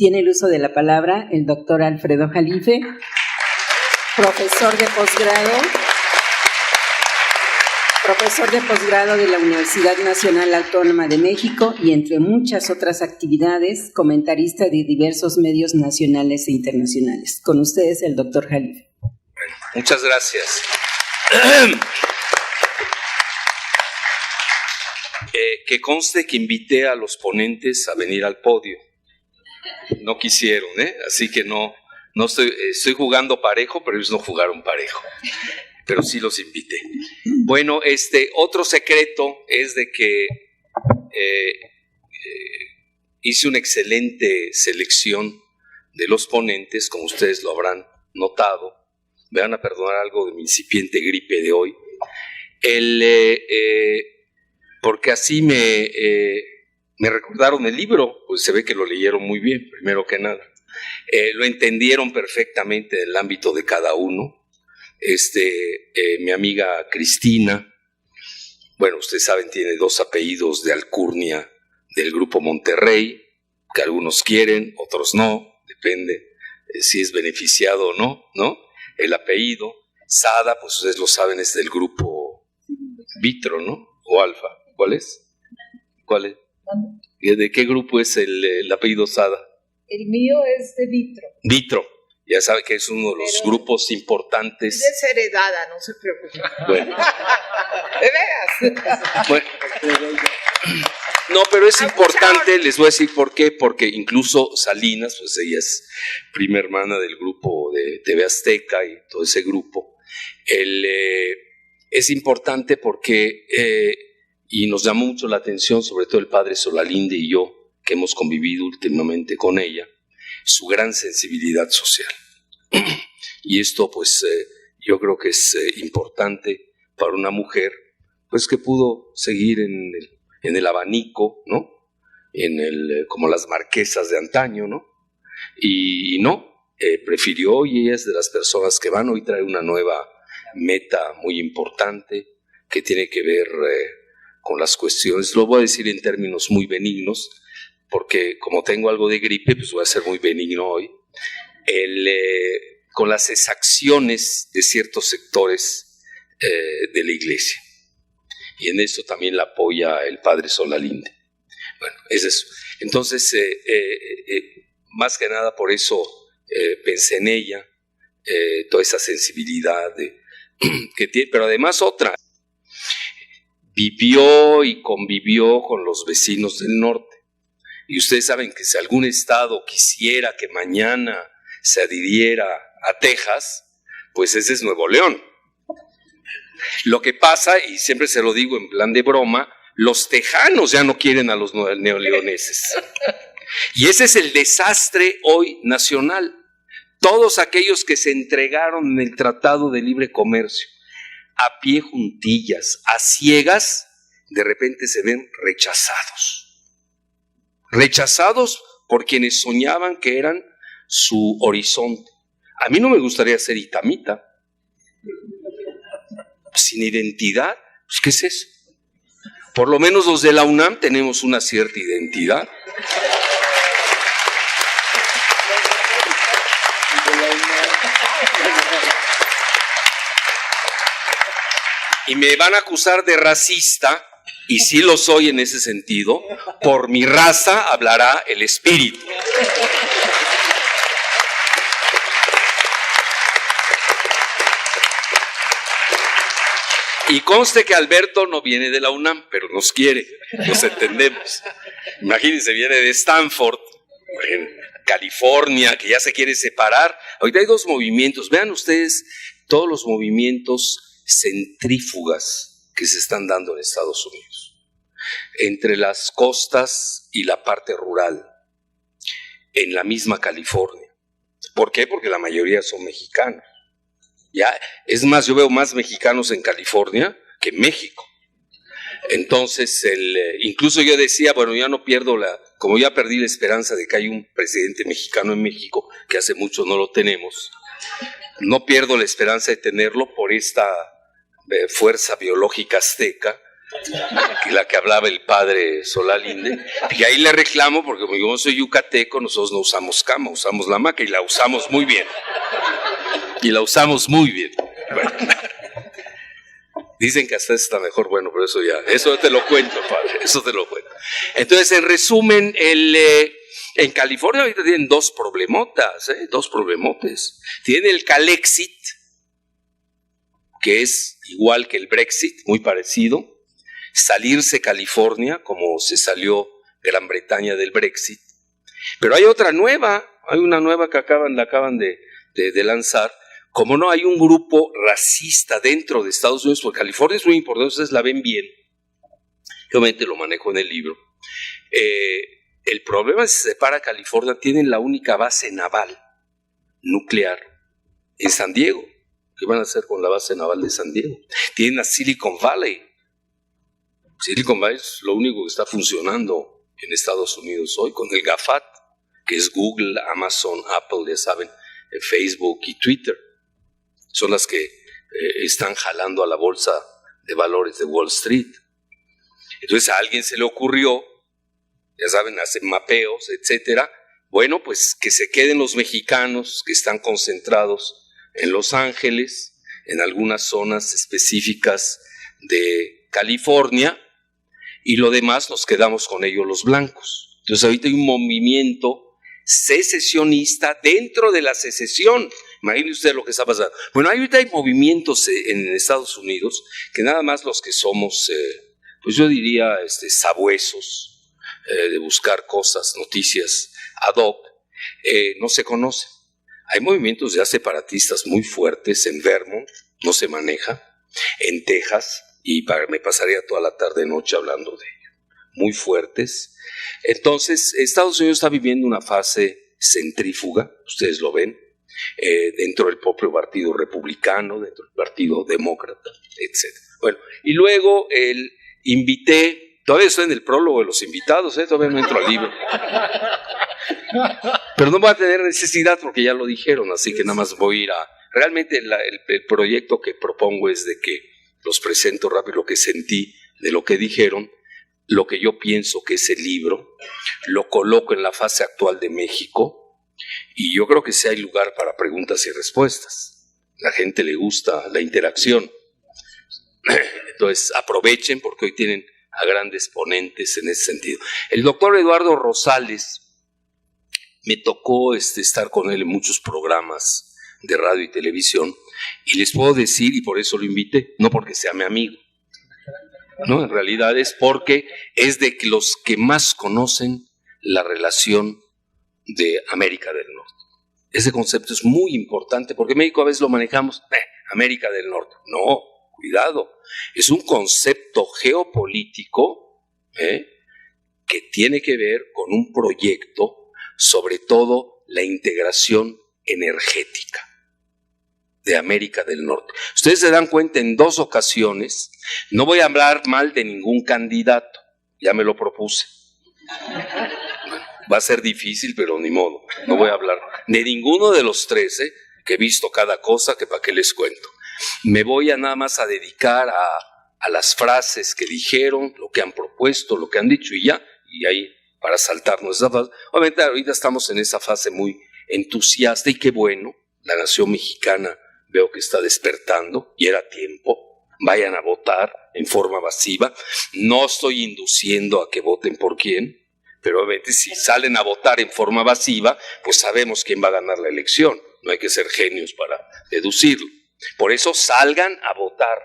Tiene el uso de la palabra el doctor Alfredo Jalife, profesor de posgrado de la Universidad Nacional Autónoma de México y, entre muchas otras actividades, comentarista de diversos medios nacionales e internacionales. Con ustedes, el doctor Jalife. Muchas gracias. Que conste que invité a los ponentes a venir al podio. No quisieron, así que no estoy jugando parejo, pero ellos no jugaron parejo. Pero sí los invité. Bueno, otro secreto es de que hice una excelente selección de los ponentes, como ustedes lo habrán notado. Me van a perdonar algo de mi incipiente gripe de hoy. Porque así me recordaron el libro, pues se ve que lo leyeron muy bien, primero que nada. Lo entendieron perfectamente en el ámbito de cada uno. Mi amiga Cristina, bueno, ustedes saben, tiene 2 apellidos de alcurnia del Grupo Monterrey, que algunos quieren, otros no, depende si es beneficiado o no, ¿no? El apellido. Sada, pues ustedes lo saben, es del Grupo Vitro, ¿no? O Alfa. ¿Cuál es? ¿De qué grupo es el apellido Sada? El mío es de Vitro. Vitro. Ya sabe que es uno de los grupos importantes. Es desheredada, no se preocupe. Bueno. ¿De veras? Bueno. No, pero es importante, les voy a decir por qué, porque incluso Salinas, pues ella es prima hermana del grupo de TV Azteca y todo ese grupo. Es importante porque, y nos llamó mucho la atención, sobre todo el padre Solalinde y yo, que hemos convivido últimamente con ella, su gran sensibilidad social. Y esto, pues, yo creo que es importante para una mujer, pues, que pudo seguir en el abanico, ¿no? Como las marquesas de antaño, ¿no? Y no, prefirió, y ella es de las personas que van. Hoy trae una nueva meta muy importante que tiene que ver con las cuestiones, lo voy a decir en términos muy benignos, porque como tengo algo de gripe, pues voy a ser muy benigno hoy, con las exacciones de ciertos sectores de la iglesia. Y en esto también la apoya el padre Solalinde. Bueno, es eso. Entonces, más que nada por eso pensé en ella, toda esa sensibilidad que tiene, pero además otra. Vivió y convivió con los vecinos del norte. Y ustedes saben que si algún estado quisiera que mañana se adhiriera a Texas, pues ese es Nuevo León. Lo que pasa, y siempre se lo digo en plan de broma, los tejanos ya no quieren a los neoleoneses. Y ese es el desastre hoy nacional. Todos aquellos que se entregaron en el Tratado de Libre Comercio, a pie juntillas, a ciegas, de repente se ven rechazados. Rechazados por quienes soñaban que eran su horizonte. A mí no me gustaría ser itamita. Sin identidad, pues ¿qué es eso? Por lo menos los de la UNAM tenemos una cierta identidad. Y me van a acusar de racista, y sí lo soy en ese sentido. Por mi raza hablará el espíritu. Y conste que Alberto no viene de la UNAM, pero nos quiere, nos entendemos. Imagínense, viene de Stanford, en California, que ya se quiere separar. Ahorita hay 2 movimientos. Vean ustedes todos los movimientos centrífugas que se están dando en Estados Unidos, entre las costas y la parte rural, en la misma California. ¿Por qué? Porque la mayoría son mexicanos. Ya, es más, yo veo más mexicanos en California que en México. Entonces, incluso yo decía, bueno, ya no pierdo como ya perdí la esperanza de que hay un presidente mexicano en México, que hace mucho no lo tenemos, no pierdo la esperanza de tenerlo por esta fuerza biológica azteca, la que hablaba el padre Solalinde, y ahí le reclamo porque como yo soy yucateco, nosotros no usamos cama, usamos la hamaca y la usamos muy bien. Bueno. Dicen que hasta está mejor, bueno, pero eso te lo cuento, padre, eso te lo cuento. Entonces, en resumen, en California ahorita tienen dos problemotes. Tienen el Calexit, que es igual que el Brexit, muy parecido. Salirse California, como se salió Gran Bretaña del Brexit. Pero hay otra nueva, hay una nueva que la acaban de lanzar. Como no hay un grupo racista dentro de Estados Unidos, porque California es muy importante, ustedes la ven bien. Yo obviamente lo manejo en el libro. El problema es que se separa California, tienen la única base naval nuclear en San Diego. ¿Qué van a hacer con la base naval de San Diego? Tienen a Silicon Valley. Silicon Valley es lo único que está funcionando en Estados Unidos hoy, con el GAFAT, que es Google, Amazon, Apple, ya saben, Facebook y Twitter. Son las que están jalando a la bolsa de valores de Wall Street. Entonces a alguien se le ocurrió, ya saben, hacen mapeos, etcétera. Bueno, pues que se queden los mexicanos que están concentrados en Los Ángeles, en algunas zonas específicas de California, y lo demás nos quedamos con ellos los blancos. Entonces ahorita hay un movimiento secesionista dentro de la secesión. Imagínense usted lo que está pasando. Bueno, ahorita hay movimientos en Estados Unidos que nada más los que somos, pues yo diría, sabuesos, de buscar cosas, noticias ad hoc, no se conocen. Hay movimientos ya separatistas muy fuertes en Vermont, no se maneja, en Texas, y me pasaría toda la tarde-noche hablando de ello, muy fuertes. Entonces, Estados Unidos está viviendo una fase centrífuga, ustedes lo ven, dentro del propio partido republicano, dentro del partido demócrata, etc. Bueno, y luego todavía estoy en el prólogo de los invitados, todavía no entro al libro. Pero no voy a tener necesidad porque ya lo dijeron, así que nada más voy a ir a... Realmente el proyecto que propongo es de que los presento rápido, lo que sentí de lo que dijeron, lo que yo pienso que es el libro, lo coloco en la fase actual de México, y yo creo que sí hay lugar para preguntas y respuestas. La gente le gusta la interacción. Entonces aprovechen porque hoy tienen a grandes ponentes en ese sentido. El doctor Eduardo Rosales, me tocó estar con él en muchos programas de radio y televisión, y les puedo decir, y por eso lo invité, no porque sea mi amigo, no, en realidad es porque es de los que más conocen la relación de América del Norte. Ese concepto es muy importante porque en México a veces lo manejamos, América del Norte. No, cuidado, es un concepto geopolítico que tiene que ver con un proyecto, sobre todo la integración energética de América del Norte. Ustedes se dan cuenta en 2 ocasiones, no voy a hablar mal de ningún candidato, ya me lo propuse. Va a ser difícil, pero ni modo, no voy a hablar de ninguno de los 13, que he visto cada cosa, que para qué les cuento. Me voy a nada más a dedicar a las frases que dijeron, lo que han propuesto, lo que han dicho y ya, y ahí para saltarnos esa fase. Obviamente ahorita estamos en esa fase muy entusiasta y qué bueno, la nación mexicana veo que está despertando y era tiempo. Vayan a votar en forma masiva. No estoy induciendo a que voten por quién, pero obviamente si salen a votar en forma masiva, pues sabemos quién va a ganar la elección. No hay que ser genios para deducirlo. Por eso salgan a votar,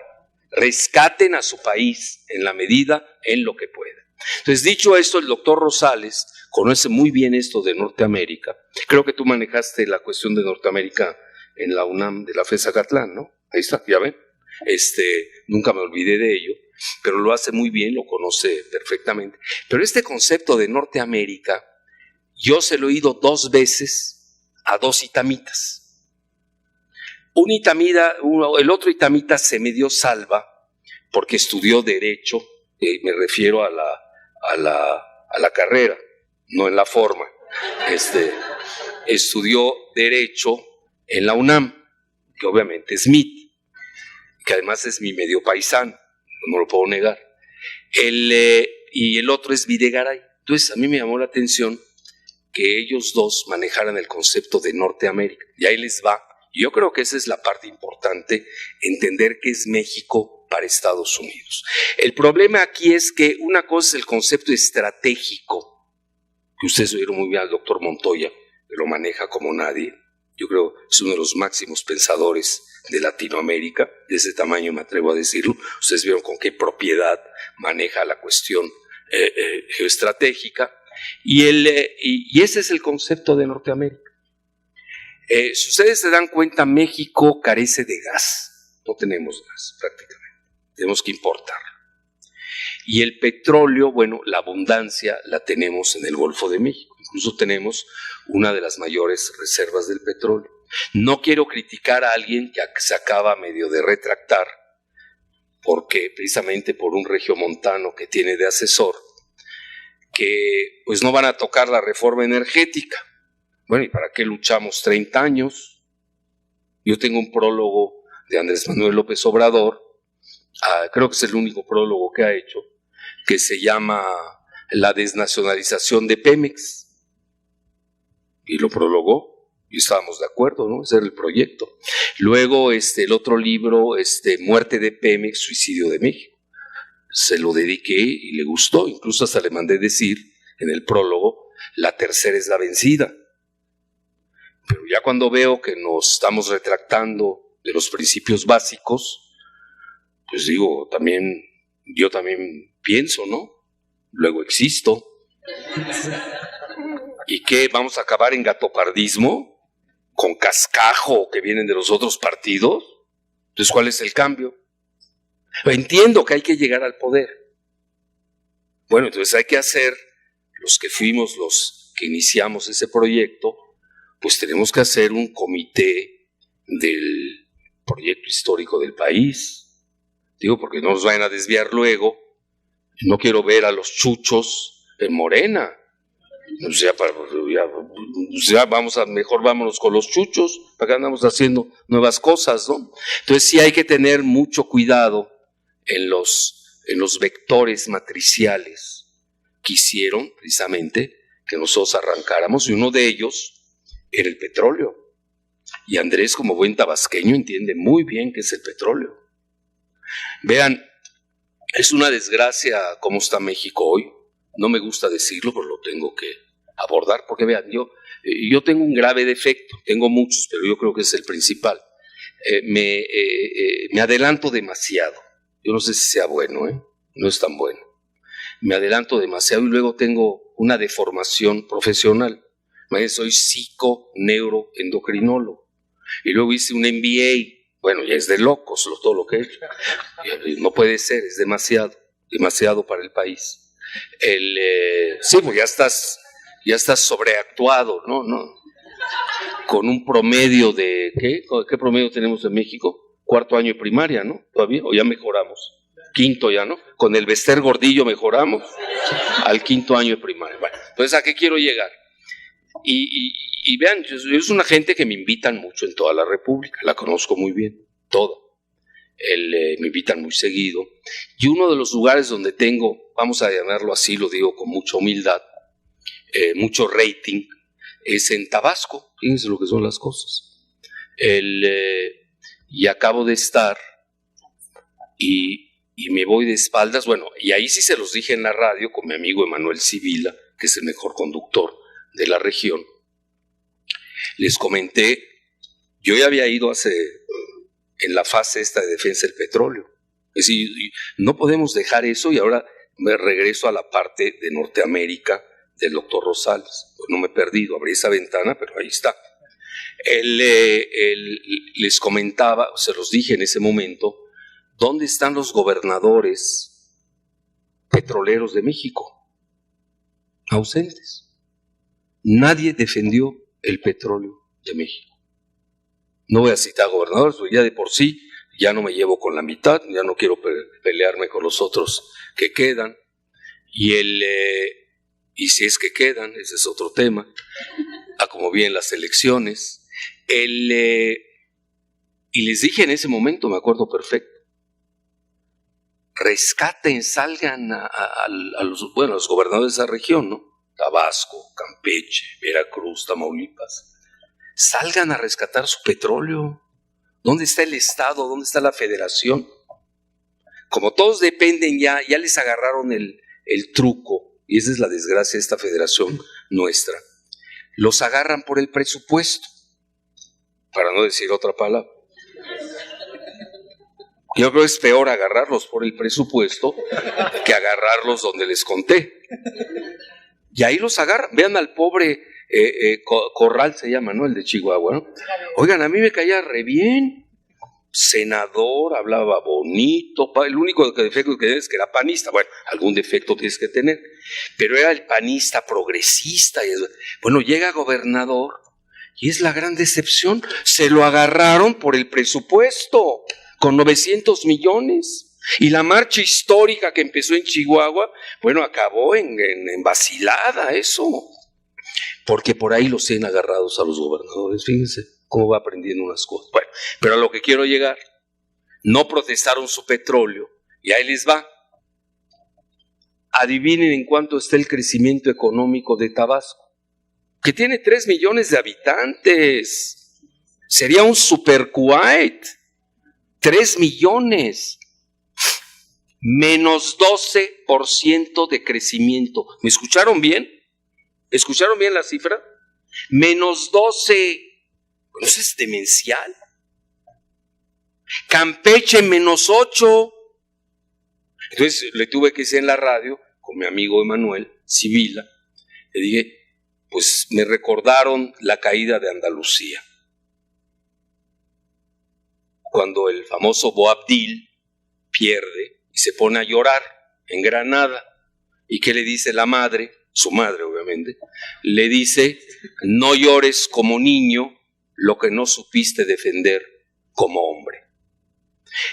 rescaten a su país en la medida en lo que puedan. Entonces, dicho esto, el doctor Rosales conoce muy bien esto de Norteamérica. Creo que tú manejaste la cuestión de Norteamérica en la UNAM de la FES Zacatlán, ¿no? Ahí está, ya ven. Nunca me olvidé de ello, pero lo hace muy bien, lo conoce perfectamente. Pero este concepto de Norteamérica, yo se lo he oído 2 veces a 2 itamitas. Un itamita, el otro itamita se me dio salva porque estudió Derecho, me refiero a la carrera, no en la forma. Estudió Derecho en la UNAM, que obviamente es MIT, que además es mi medio paisano, no lo puedo negar. Y el otro es Videgaray. Entonces a mí me llamó la atención que ellos dos manejaran el concepto de Norteamérica. Y ahí les va. Yo creo que esa es la parte importante, entender qué es México para Estados Unidos. El problema aquí es que una cosa es el concepto estratégico, que ustedes oyeron muy bien al doctor Montoya, que lo maneja como nadie. Yo creo que es uno de los máximos pensadores de Latinoamérica, de ese tamaño me atrevo a decirlo. Ustedes vieron con qué propiedad maneja la cuestión geoestratégica, y ese es el concepto de Norteamérica. Si ustedes se dan cuenta, México carece de gas, no tenemos gas prácticamente, tenemos que importarlo. Y el petróleo, bueno, la abundancia la tenemos en el Golfo de México, incluso tenemos una de las mayores reservas del petróleo. No quiero criticar a alguien que se acaba medio de retractar, porque precisamente por un regiomontano que tiene de asesor, que pues no van a tocar la reforma energética. Bueno, ¿y para qué luchamos 30 años? Yo tengo un prólogo de Andrés Manuel López Obrador, creo que es el único prólogo que ha hecho, que se llama La desnacionalización de Pemex. Y lo prologó, y estábamos de acuerdo, ¿no? Ese era el proyecto. Luego el otro libro, Muerte de Pemex, Suicidio de México. Se lo dediqué y le gustó, incluso hasta le mandé decir en el prólogo, la tercera es la vencida. Pero ya cuando veo que nos estamos retractando de los principios básicos, pues digo, yo también pienso, ¿no? Luego existo. ¿Y qué? ¿Vamos a acabar en gatopardismo? ¿Con cascajo que vienen de los otros partidos? Entonces, ¿cuál es el cambio? Entiendo que hay que llegar al poder. Bueno, entonces hay que hacer, los que fuimos los que iniciamos ese proyecto, pues tenemos que hacer un comité del proyecto histórico del país. Digo, porque no nos vayan a desviar luego. No quiero ver a los chuchos en Morena. Pues mejor vámonos con los chuchos, para que andamos haciendo nuevas cosas, ¿no? Entonces sí hay que tener mucho cuidado en los vectores matriciales que hicieron precisamente que nosotros arrancáramos, y uno de ellos era el petróleo. Y Andrés, como buen tabasqueño, entiende muy bien qué es el petróleo. Vean, es una desgracia cómo está México hoy. No me gusta decirlo, pero lo tengo que abordar, porque vean, yo tengo un grave defecto, tengo muchos, pero yo creo que es el principal. Me adelanto demasiado. Yo no sé si sea bueno, no es tan bueno. Me adelanto demasiado y luego tengo una deformación profesional. Soy psico-neuroendocrinólogo. Y luego hice un MBA. Bueno, ya es de locos todo lo que he hecho. No puede ser, es demasiado para el país. Sí, pues ya estás sobreactuado, ¿no? Con un promedio de, ¿qué promedio tenemos en México? 4º año de primaria, ¿no? ¿Todavía? ¿O ya mejoramos? 5º ya, ¿no? Con el Bester Gordillo mejoramos al 5º año de primaria. Bueno, entonces, ¿a qué quiero llegar? Y vean, es una gente que me invitan mucho en toda la República, la conozco muy bien, toda. Me invitan muy seguido. Y uno de los lugares donde tengo, vamos a llamarlo así, lo digo con mucha humildad, mucho rating, es en Tabasco. Fíjense lo que son las cosas. Y acabo de estar y me voy de espaldas, bueno, y ahí sí se los dije en la radio con mi amigo Emanuel Sibila, que es el mejor conductor de la región. Les comenté, yo ya había ido en la fase esta de defensa del petróleo. Es decir, no podemos dejar eso, y ahora me regreso a la parte de Norteamérica del doctor Rosales. Pues no me he perdido, abrí esa ventana, pero ahí está. Les comentaba, se los dije en ese momento, ¿dónde están los gobernadores petroleros de México? Ausentes. Nadie defendió el petróleo de México. No voy a citar gobernadores, porque ya de por sí ya no me llevo con la mitad, ya no quiero pelearme con los otros que quedan. Y si es que quedan, ese es otro tema, a como vienen las elecciones. Y les dije en ese momento, me acuerdo perfecto, rescaten, salgan a los gobernadores de esa región, ¿no? Tabasco, Campeche, Veracruz, Tamaulipas. Salgan a rescatar su petróleo. ¿Dónde está el Estado? ¿Dónde está la Federación? Como todos dependen ya les agarraron el truco, y esa es la desgracia de esta federación nuestra. Los agarran por el presupuesto, para no decir otra palabra. Yo creo que es peor agarrarlos por el presupuesto que agarrarlos donde les conté. Y ahí los agarran. Vean al pobre Corral, se llama, ¿no? El de Chihuahua, ¿no? Oigan, a mí me caía re bien. Senador, hablaba bonito. El único defecto que tenía es que era panista. Bueno, algún defecto tienes que tener. Pero era el panista progresista. Bueno, llega gobernador y es la gran decepción. Se lo agarraron por el presupuesto, con 900 millones. Y la marcha histórica que empezó en Chihuahua, bueno, acabó en vacilada eso. Porque por ahí los tienen agarrados a los gobernadores. Fíjense cómo va aprendiendo unas cosas. Bueno, pero a lo que quiero llegar, no protestaron su petróleo y ahí les va. Adivinen en cuánto está el crecimiento económico de Tabasco, que tiene 3 millones de habitantes. Sería un super Kuwait. 3 millones. Menos 12% de crecimiento. ¿Me escucharon bien? ¿Escucharon bien la cifra? Menos 12. Bueno, eso es demencial. Campeche, menos 8. Entonces le tuve que decir en la radio, con mi amigo Emanuel Sibila, le dije, pues me recordaron la caída de Andalucía. Cuando el famoso Boabdil pierde y se pone a llorar en Granada. ¿Y qué le dice la madre? Su madre, obviamente. Le dice, no llores como niño lo que no supiste defender como hombre.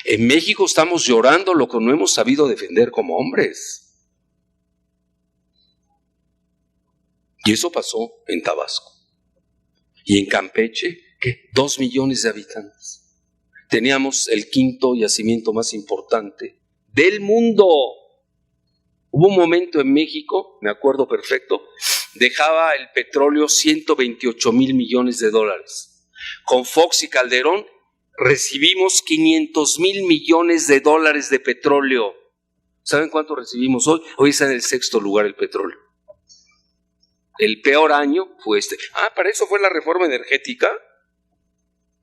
En México estamos llorando lo que no hemos sabido defender como hombres. Y eso pasó en Tabasco. Y en Campeche, ¿qué? 2 millones de habitantes. Teníamos el 5º yacimiento más importante del mundo. Hubo un momento en México, me acuerdo perfecto, dejaba el petróleo 128,000 millones de dólares. Con Fox y Calderón recibimos 500,000 millones de dólares de petróleo. ¿Saben cuánto recibimos hoy? Hoy está en el 6º lugar el petróleo. El peor año fue este. ¿Para eso fue la reforma energética?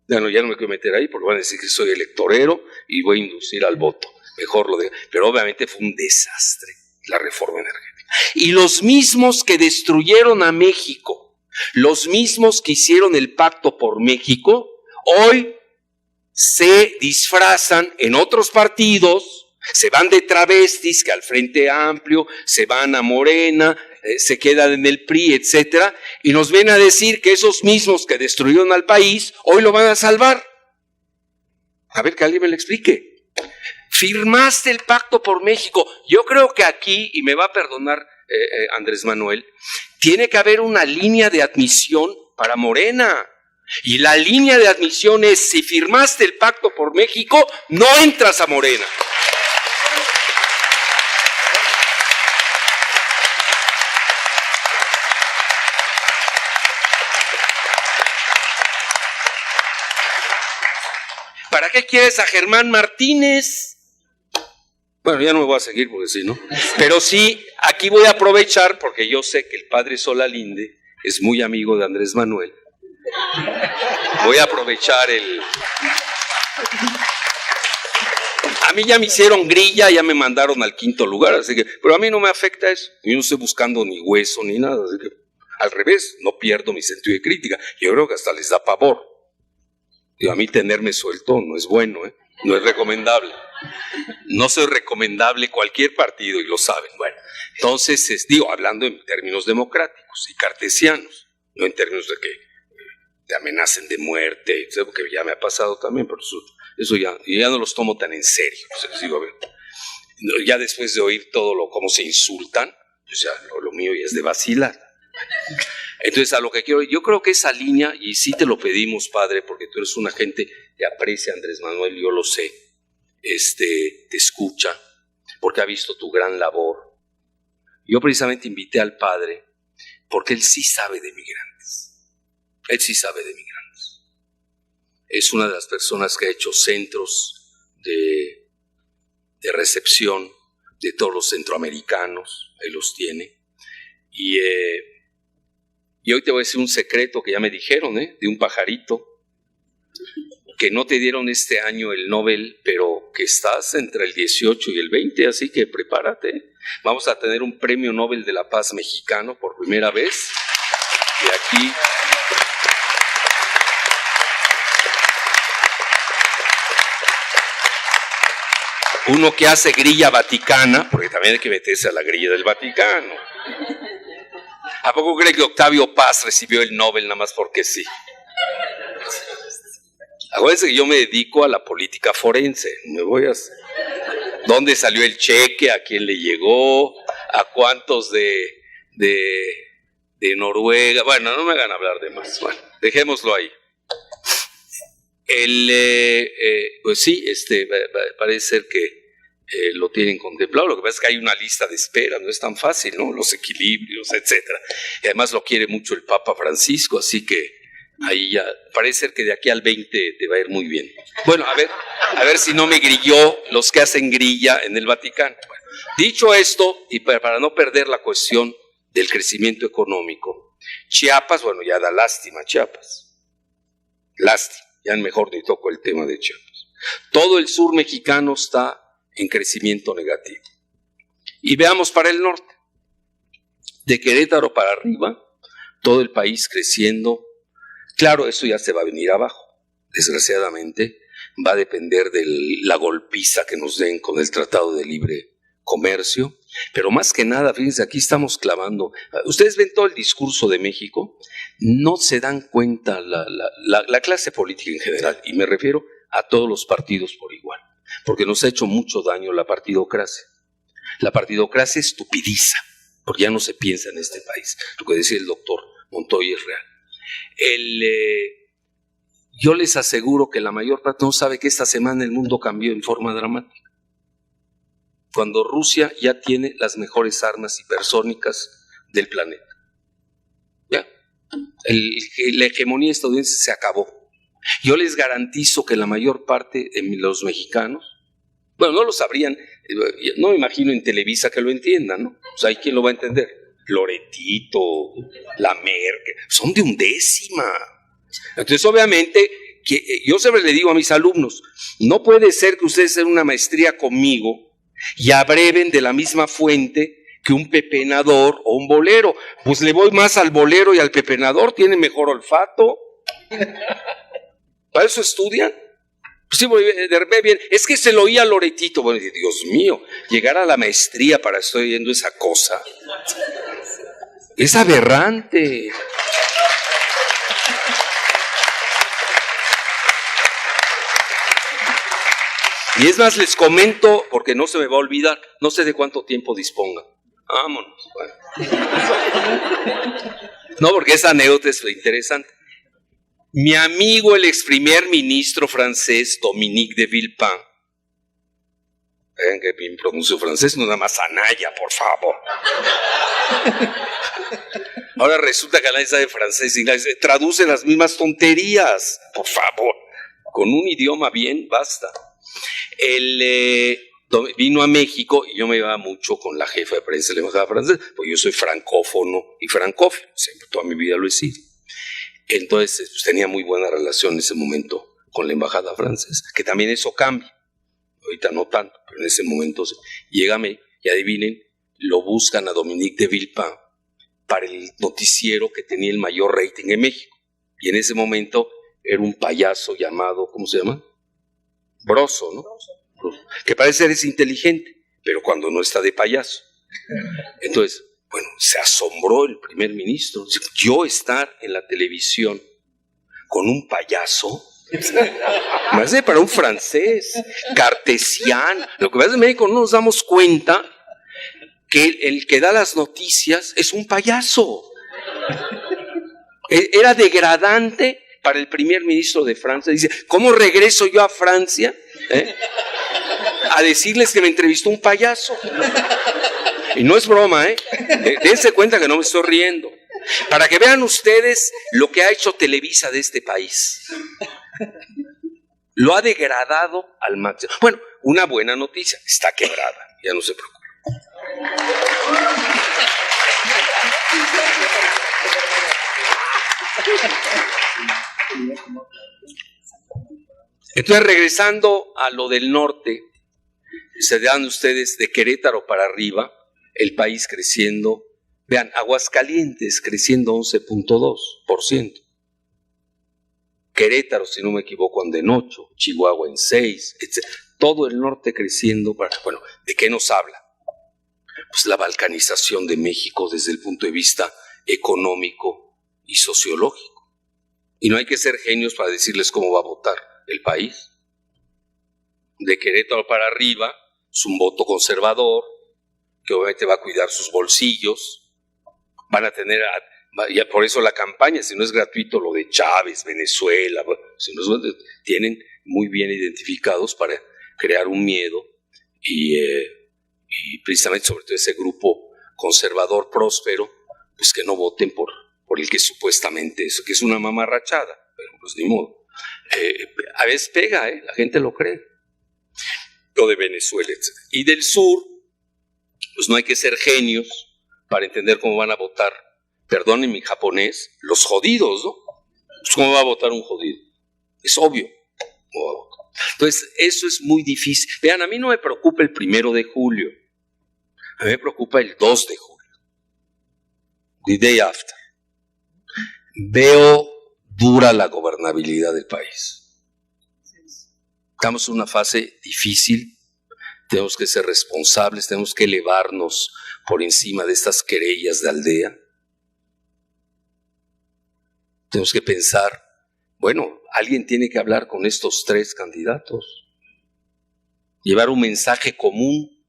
Bueno, ya no me quiero meter ahí porque van a decir que soy electorero y voy a inducir al voto. Mejor lo dejo. Pero obviamente fue un desastre la reforma energética. Y los mismos que destruyeron a México, los mismos que hicieron el pacto por México, hoy se disfrazan en otros partidos, se van de travestis, que al Frente Amplio, se van a Morena, se quedan en el PRI, etcétera, y nos ven a decir que esos mismos que destruyeron al país, hoy lo van a salvar. A ver, que alguien me lo explique. Firmaste el pacto por México. Yo creo que aquí, y me va a perdonar Andrés Manuel, tiene que haber una línea de admisión para Morena. Y la línea de admisión es, si firmaste el pacto por México, no entras a Morena. ¿Para qué quieres a Germán Martínez? Bueno, ya no me voy a seguir porque sí, ¿no? Pero sí, aquí voy a aprovechar porque yo sé que el padre Solalinde es muy amigo de Andrés Manuel. Voy a aprovechar A mí ya me hicieron grilla, ya me mandaron al 5º lugar, así que, pero a mí no me afecta eso. Yo no estoy buscando ni hueso ni nada, así que al revés, no pierdo mi sentido de crítica. Yo creo que hasta les da pavor. Y a mí tenerme suelto no es bueno, no es recomendable. No soy recomendable cualquier partido y lo saben. Bueno, entonces, hablando en términos democráticos y cartesianos, no en términos de que te amenacen de muerte, porque ya me ha pasado también, pero eso ya no los tomo tan en serio. O sea, digo, a ver, ya después de oír cómo se insultan, pues ya lo mío ya es de vacilar. Entonces, a lo que quiero, yo creo que esa línea, y sí te lo pedimos, padre, porque tú eres una gente que aprecia a Andrés Manuel, yo lo sé, te escucha, porque ha visto tu gran labor. Yo precisamente invité al padre porque él sí sabe de migrantes. Él sí sabe de migrantes. Es una de las personas que ha hecho centros de recepción de todos los centroamericanos. Él los tiene. Y hoy te voy a decir un secreto que ya me dijeron, de un pajarito, que no te dieron este año el Nobel, pero que estás entre el 18 y el 20, así que prepárate. Vamos a tener un premio Nobel de la Paz mexicano por primera vez. Y aquí... uno que hace grilla vaticana, porque también hay que meterse a la grilla del Vaticano. ¿A poco cree que Octavio Paz recibió el Nobel nada más porque sí? Acuérdense que yo me dedico a la política forense. Me voy a... ¿Dónde salió el cheque? ¿A quién le llegó? ¿A cuántos de Noruega? Bueno, no me hagan hablar de más. Bueno, dejémoslo ahí. Pues sí, parece ser que lo tienen contemplado. Lo que pasa es que hay una lista de espera, no es tan fácil, ¿no? Los equilibrios, etcétera. Y además lo quiere mucho el Papa Francisco, así que ahí ya parece ser que de aquí al 20 te va a ir muy bien. Bueno, a ver si no me grilló los que hacen grilla en el Vaticano. Bueno, dicho esto, y para no perder la cuestión del crecimiento económico, Chiapas, bueno, ya da lástima Chiapas. Lástima. Ya mejor ni toco el tema de Chiapas. Todo el sur mexicano está en crecimiento negativo. Y veamos para el norte. De Querétaro para arriba, todo el país creciendo. Claro, eso ya se va a venir abajo. Desgraciadamente, va a depender de la golpiza que nos den con el Tratado de Libre Comercio. Pero más que nada, fíjense, aquí estamos clavando. Ustedes ven todo el discurso de México, no se dan cuenta la clase política en general, y me refiero a todos los partidos por igual, porque nos ha hecho mucho daño la partidocracia. La partidocracia estupidiza, porque ya no se piensa en este país. Lo que decía el doctor Montoya es real. Yo les aseguro que la mayor parte no sabe que esta semana el mundo cambió en forma dramática. Cuando Rusia ya tiene las mejores armas hipersónicas del planeta. ¿Ya? La hegemonía estadounidense se acabó. Yo les garantizo que la mayor parte de los mexicanos, bueno, no lo sabrían, no me imagino en Televisa que lo entiendan, ¿no? O sea, ¿hay quién lo va a entender? Loretito, la Merkel, son de undécima. Entonces, obviamente, yo siempre le digo a mis alumnos, no puede ser que ustedes hagan una maestría conmigo y abreven de la misma fuente que un pepenador o un bolero. Pues le voy más al bolero y al pepenador, tiene mejor olfato. ¿Para eso estudian? Pues sí, de repente bien, es que se lo oía a Loretito. Bueno, Dios mío, llegar a la maestría para estar oyendo esa cosa es aberrante. Y es más, les comento, porque no se me va a olvidar, no sé de cuánto tiempo disponga. Vámonos. Bueno. No, porque esa anécdota es interesante. Mi amigo, el ex primer ministro francés, Dominique de Villepin, vean que bien pronuncio francés, no nada más Anaya, por favor. Ahora resulta que nadie sabe francés, inglés, traduce las mismas tonterías, por favor. Con un idioma bien, basta. Él vino a México y yo me iba mucho con la jefa de prensa de la embajada francesa, porque yo soy francófono y francófilo, siempre toda mi vida lo he sido. Entonces pues, tenía muy buena relación en ese momento con la embajada francesa, que también eso cambia, ahorita no tanto, pero en ese momento sí. Llégame y adivinen, lo buscan a Dominique de Villepin para el noticiero que tenía el mayor rating en México, y en ese momento era un payaso llamado, ¿cómo se llama? Broso, ¿no? Broso. Que parece ser es inteligente, pero cuando no está de payaso. Entonces, bueno, se asombró el primer ministro. Yo estar en la televisión con un payaso, más de para un francés, cartesiano. Lo que pasa es que en México no nos damos cuenta que el que da las noticias es un payaso. Era degradante para el primer ministro de Francia. Dice, ¿cómo regreso yo a Francia? a decirles que me entrevistó un payaso. Y no es broma, ¿eh? Dense cuenta que no me estoy riendo. Para que vean ustedes lo que ha hecho Televisa de este país. Lo ha degradado al máximo. Bueno, una buena noticia, está quebrada, ya no se preocupe. Entonces, regresando a lo del norte, se dan ustedes de Querétaro para arriba, el país creciendo. Vean, Aguascalientes creciendo 11.2%. Querétaro, si no me equivoco, anda en 8, Chihuahua en 6, etc. Todo el norte creciendo. Bueno, ¿de qué nos habla? Pues la balcanización de México desde el punto de vista económico y sociológico. Y no hay que ser genios para decirles cómo va a votar el país. De Querétaro para arriba es un voto conservador, que obviamente va a cuidar sus bolsillos. Van a tener, ya por eso la campaña, si no es gratuito, lo de Chávez, Venezuela, si no es, tienen muy bien identificados para crear un miedo y precisamente sobre todo ese grupo conservador próspero, pues que no voten por el que supuestamente es, que es una mamarrachada, pero pues ni modo. A veces pega, la gente lo cree. Lo de Venezuela, etc. Y del sur, pues no hay que ser genios para entender cómo van a votar, perdonen mi japonés, los jodidos, ¿no? Pues ¿cómo va a votar un jodido? Es obvio. Entonces, eso es muy difícil. Vean, a mí no me preocupa el 1 de julio, a mí me preocupa el 2 de julio, the day after. Veo dura la gobernabilidad del país. Estamos en una fase difícil, tenemos que ser responsables, tenemos que elevarnos por encima de estas querellas de aldea. Tenemos que pensar, bueno, alguien tiene que hablar con estos 3 candidatos, llevar un mensaje común,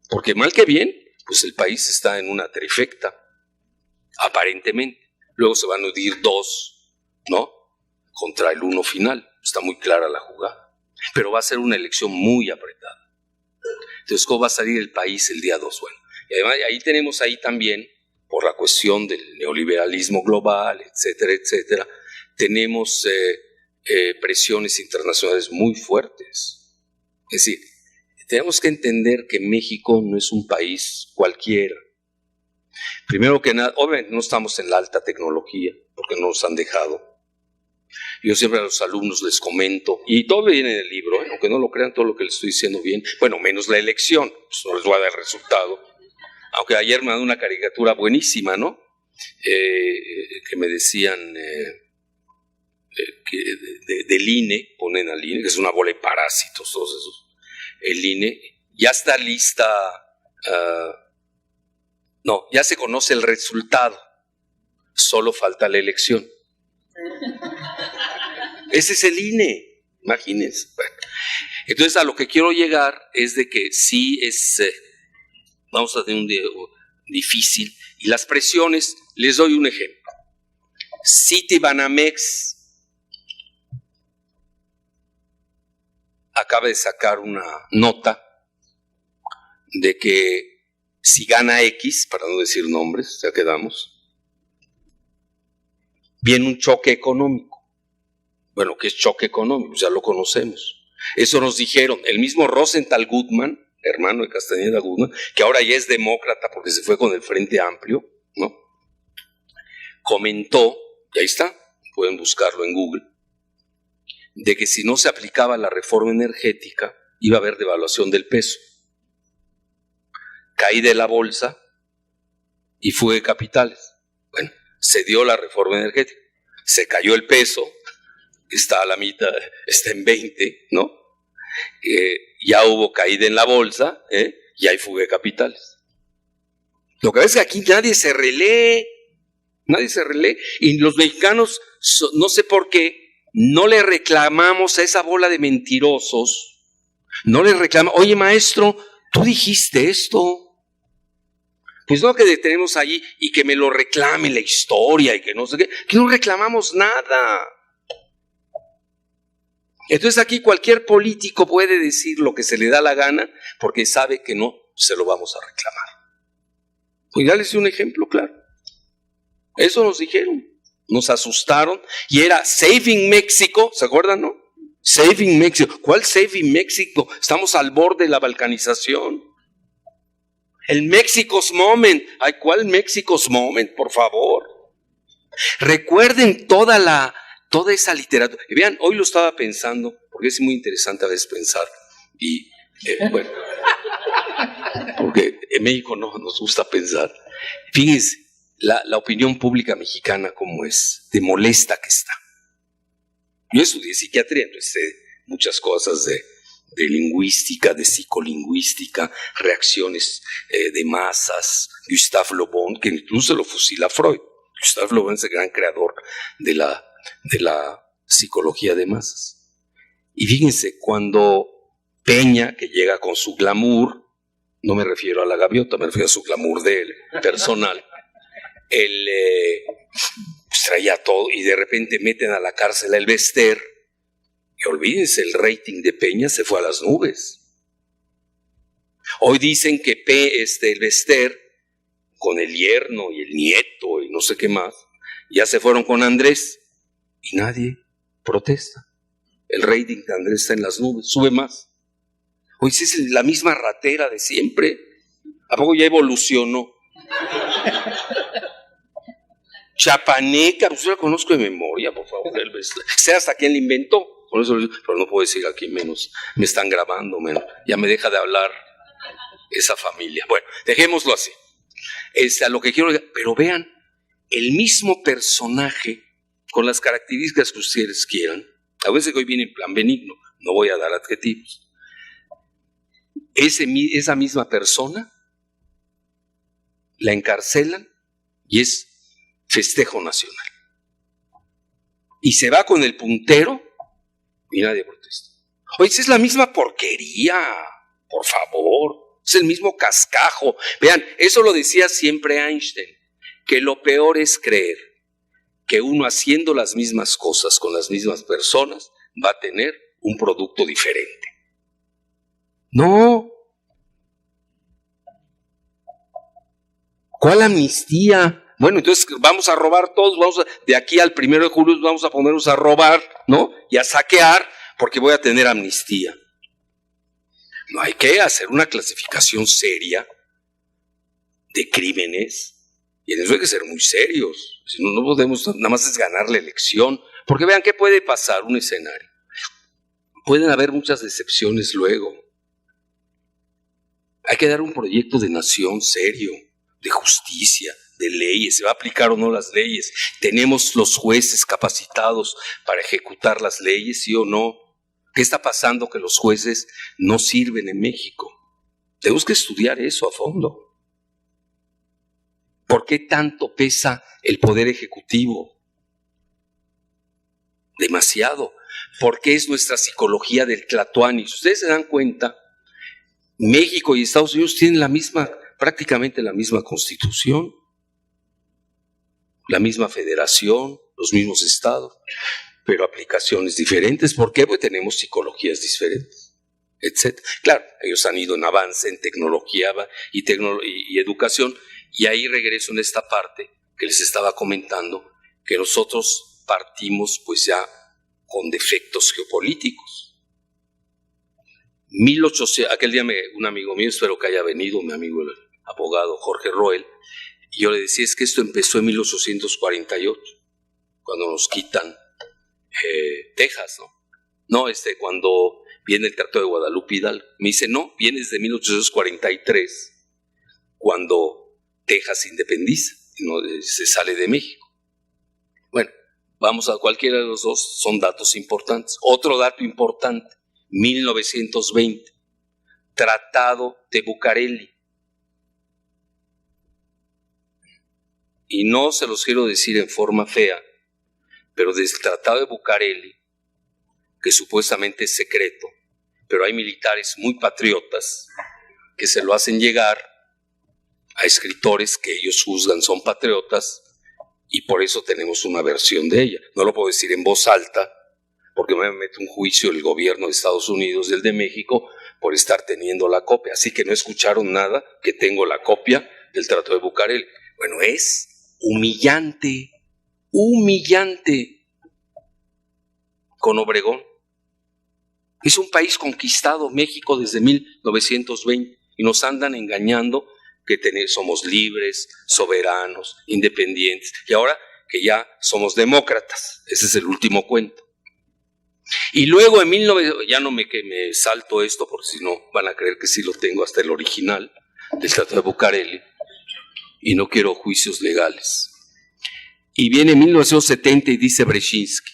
porque mal que bien, pues el país está en una trifecta, aparentemente. Luego se van a unir 2, ¿no?, contra el 1 final. Está muy clara la jugada, pero va a ser una elección muy apretada. Entonces, ¿cómo va a salir el país el día 2? Bueno, y además ahí tenemos también, por la cuestión del neoliberalismo global, etcétera, etcétera, tenemos presiones internacionales muy fuertes. Es decir, tenemos que entender que México no es un país cualquiera. Primero que nada, obviamente no estamos en la alta tecnología, porque no nos han dejado. Yo siempre a los alumnos les comento, y todo viene en el libro, aunque no lo crean, todo lo que les estoy diciendo bien, bueno, menos la elección, pues no les voy a dar resultado. Aunque ayer me mandó una caricatura buenísima, ¿no? Que me decían que del INE, ponen al INE, que es una bola de parásitos, todos esos. El INE ya está lista, no, ya se conoce el resultado, solo falta la elección. Ese es el INE, imagínense. Bueno, entonces a lo que quiero llegar es de que sí es, vamos a tener un día difícil, y las presiones, les doy un ejemplo. Citibanamex acaba de sacar una nota de que si gana X, para no decir nombres, ya quedamos, viene un choque económico. Bueno, ¿qué es choque económico? Ya lo conocemos. Eso nos dijeron el mismo Rosenthal Gutmann, hermano de Castañeda Gutmann, que ahora ya es demócrata porque se fue con el Frente Amplio, ¿no? Comentó, y ahí está, pueden buscarlo en Google, de que si no se aplicaba la reforma energética, iba a haber devaluación del peso. Caída de la bolsa y fuga de capitales. Bueno, se dio la reforma energética, se cayó el peso, está a la mitad, está en 20, ¿no? Ya hubo caída en la bolsa, y hay fuga de capitales. Lo que ves es que aquí nadie se relee, y los mexicanos, no sé por qué, no le reclamamos a esa bola de mentirosos, no le reclamamos, oye maestro, tú dijiste esto. Pues no, que tenemos allí y que me lo reclame la historia y que no sé qué, que no reclamamos nada. Entonces aquí cualquier político puede decir lo que se le da la gana porque sabe que no se lo vamos a reclamar. Pues ya les di un ejemplo claro. Eso nos dijeron, nos asustaron y era Saving México, ¿se acuerdan, no? Saving México. ¿Cuál Saving México? Estamos al borde de la balcanización. El Mexico's Moment. Ay, ¿cuál Mexico's Moment? Por favor. Recuerden toda esa literatura. Y vean, hoy lo estaba pensando, porque es muy interesante a veces pensar. Y bueno, porque en México no nos gusta pensar. Fíjense, la opinión pública mexicana como es, de molesta que está. Yo estudié psiquiatría, entonces sé muchas cosas de lingüística, de psicolingüística, reacciones de masas. Gustave Le Bon, que incluso lo fusila Freud. Gustave Le Bon es el gran creador de la psicología de masas. Y fíjense, cuando Peña, que llega con su glamour, no me refiero a la gaviota, me refiero a su glamour de él, personal, él pues traía todo y de repente meten a la cárcel a Elvester. Y olvídense, el rating de Peña se fue a las nubes. Hoy dicen que Elvester, con el yerno y el nieto y no sé qué más, ya se fueron con Andrés y nadie protesta. El rating de Andrés está en las nubes, sube más. Hoy sí es la misma ratera de siempre. ¿A poco ya evolucionó? Chapaneca, pues yo la conozco de memoria, por favor. Sé hasta quién la inventó. Por eso, pero no puedo decir aquí menos. Me están grabando, ya me deja de hablar esa familia. Bueno, dejémoslo así. A lo que quiero, pero vean, el mismo personaje con las características que ustedes quieran. A veces hoy viene en plan benigno, no voy a dar adjetivos. Esa misma persona la encarcelan y es festejo nacional. Y se va con el puntero y nadie protesta. Oye, es la misma porquería, por favor. Es el mismo cascajo. Vean, eso lo decía siempre Einstein, que lo peor es creer que uno haciendo las mismas cosas con las mismas personas va a tener un producto diferente. No. ¿Cuál amnistía? Bueno, entonces vamos a robar todos, de aquí al 1 de julio vamos a ponernos a robar, ¿no? Y a saquear, porque voy a tener amnistía. No, hay que hacer una clasificación seria de crímenes, y en eso hay que ser muy serios. Si no, no podemos, nada más es ganar la elección, porque vean qué puede pasar, un escenario. Pueden haber muchas decepciones luego. Hay que dar un proyecto de nación serio, de justicia, de leyes, ¿se va a aplicar o no las leyes? ¿Tenemos los jueces capacitados para ejecutar las leyes, sí o no? ¿Qué está pasando que los jueces no sirven en México? Tenemos que estudiar eso a fondo. ¿Por qué tanto pesa el poder ejecutivo? Demasiado. ¿Por qué es nuestra psicología del tlatoani? Si ustedes se dan cuenta, México y Estados Unidos tienen prácticamente la misma constitución, la misma federación, los mismos estados, pero aplicaciones diferentes. ¿Por qué? Porque tenemos psicologías diferentes, etc. Claro, ellos han ido en avance en tecnología y educación, y ahí regreso en esta parte que les estaba comentando, que nosotros partimos pues ya con defectos geopolíticos. Aquel día un amigo mío, espero que haya venido, mi amigo el abogado Jorge Roel, y yo le decía, es que esto empezó en 1848, cuando nos quitan Texas, ¿no? No, cuando viene el Tratado de Guadalupe Hidalgo. Me dice, no, viene desde 1843, cuando Texas se independiza, se sale de México. Bueno, vamos a cualquiera de los dos, son datos importantes. Otro dato importante, 1920, Tratado de Bucareli. Y no se los quiero decir en forma fea, pero desde el Tratado de Bucareli, que supuestamente es secreto, pero hay militares muy patriotas que se lo hacen llegar a escritores que ellos juzgan son patriotas, y por eso tenemos una versión de ella. No lo puedo decir en voz alta, porque me mete un juicio el gobierno de Estados Unidos y el de México por estar teniendo la copia. Así que no escucharon nada, que tengo la copia del Tratado de Bucareli. Bueno, es humillante con Obregón. Es un país conquistado, México, desde 1920, y nos andan engañando que somos libres, soberanos, independientes, y ahora que ya somos demócratas. Ese es el último cuento. Y luego en 1900, ya no me salto esto, porque si no van a creer que sí lo tengo hasta el original del Tratado de Bucareli, y no quiero juicios legales. Y viene 1970 y dice Brzezinski.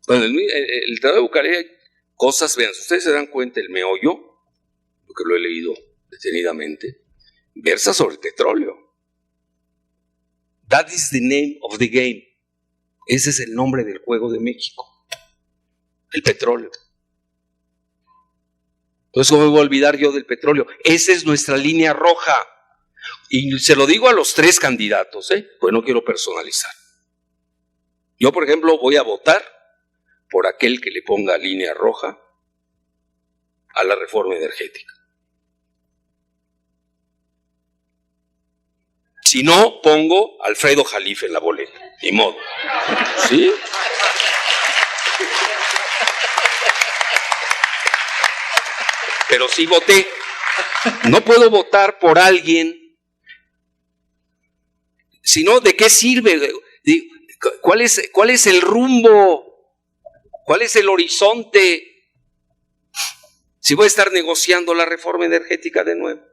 Bueno, el Tratado de Bucareli hay cosas, vean, si ustedes se dan cuenta, el meollo, porque lo he leído detenidamente, versa sobre el petróleo. That is the name of the game. Ese es el nombre del juego de México. El petróleo. Entonces, ¿cómo me voy a olvidar yo del petróleo? Esa es nuestra línea roja. Y se lo digo a los tres candidatos, pues no quiero personalizar. Yo, por ejemplo, voy a votar por aquel que le ponga línea roja a la reforma energética. Si no, pongo a Alfredo Jalife en la boleta. Ni modo. ¿Sí? Pero sí voté. No puedo votar por alguien. Si no, ¿de qué sirve? ¿Cuál es el rumbo? ¿Cuál es el horizonte? Si voy a estar negociando la reforma energética de nuevo.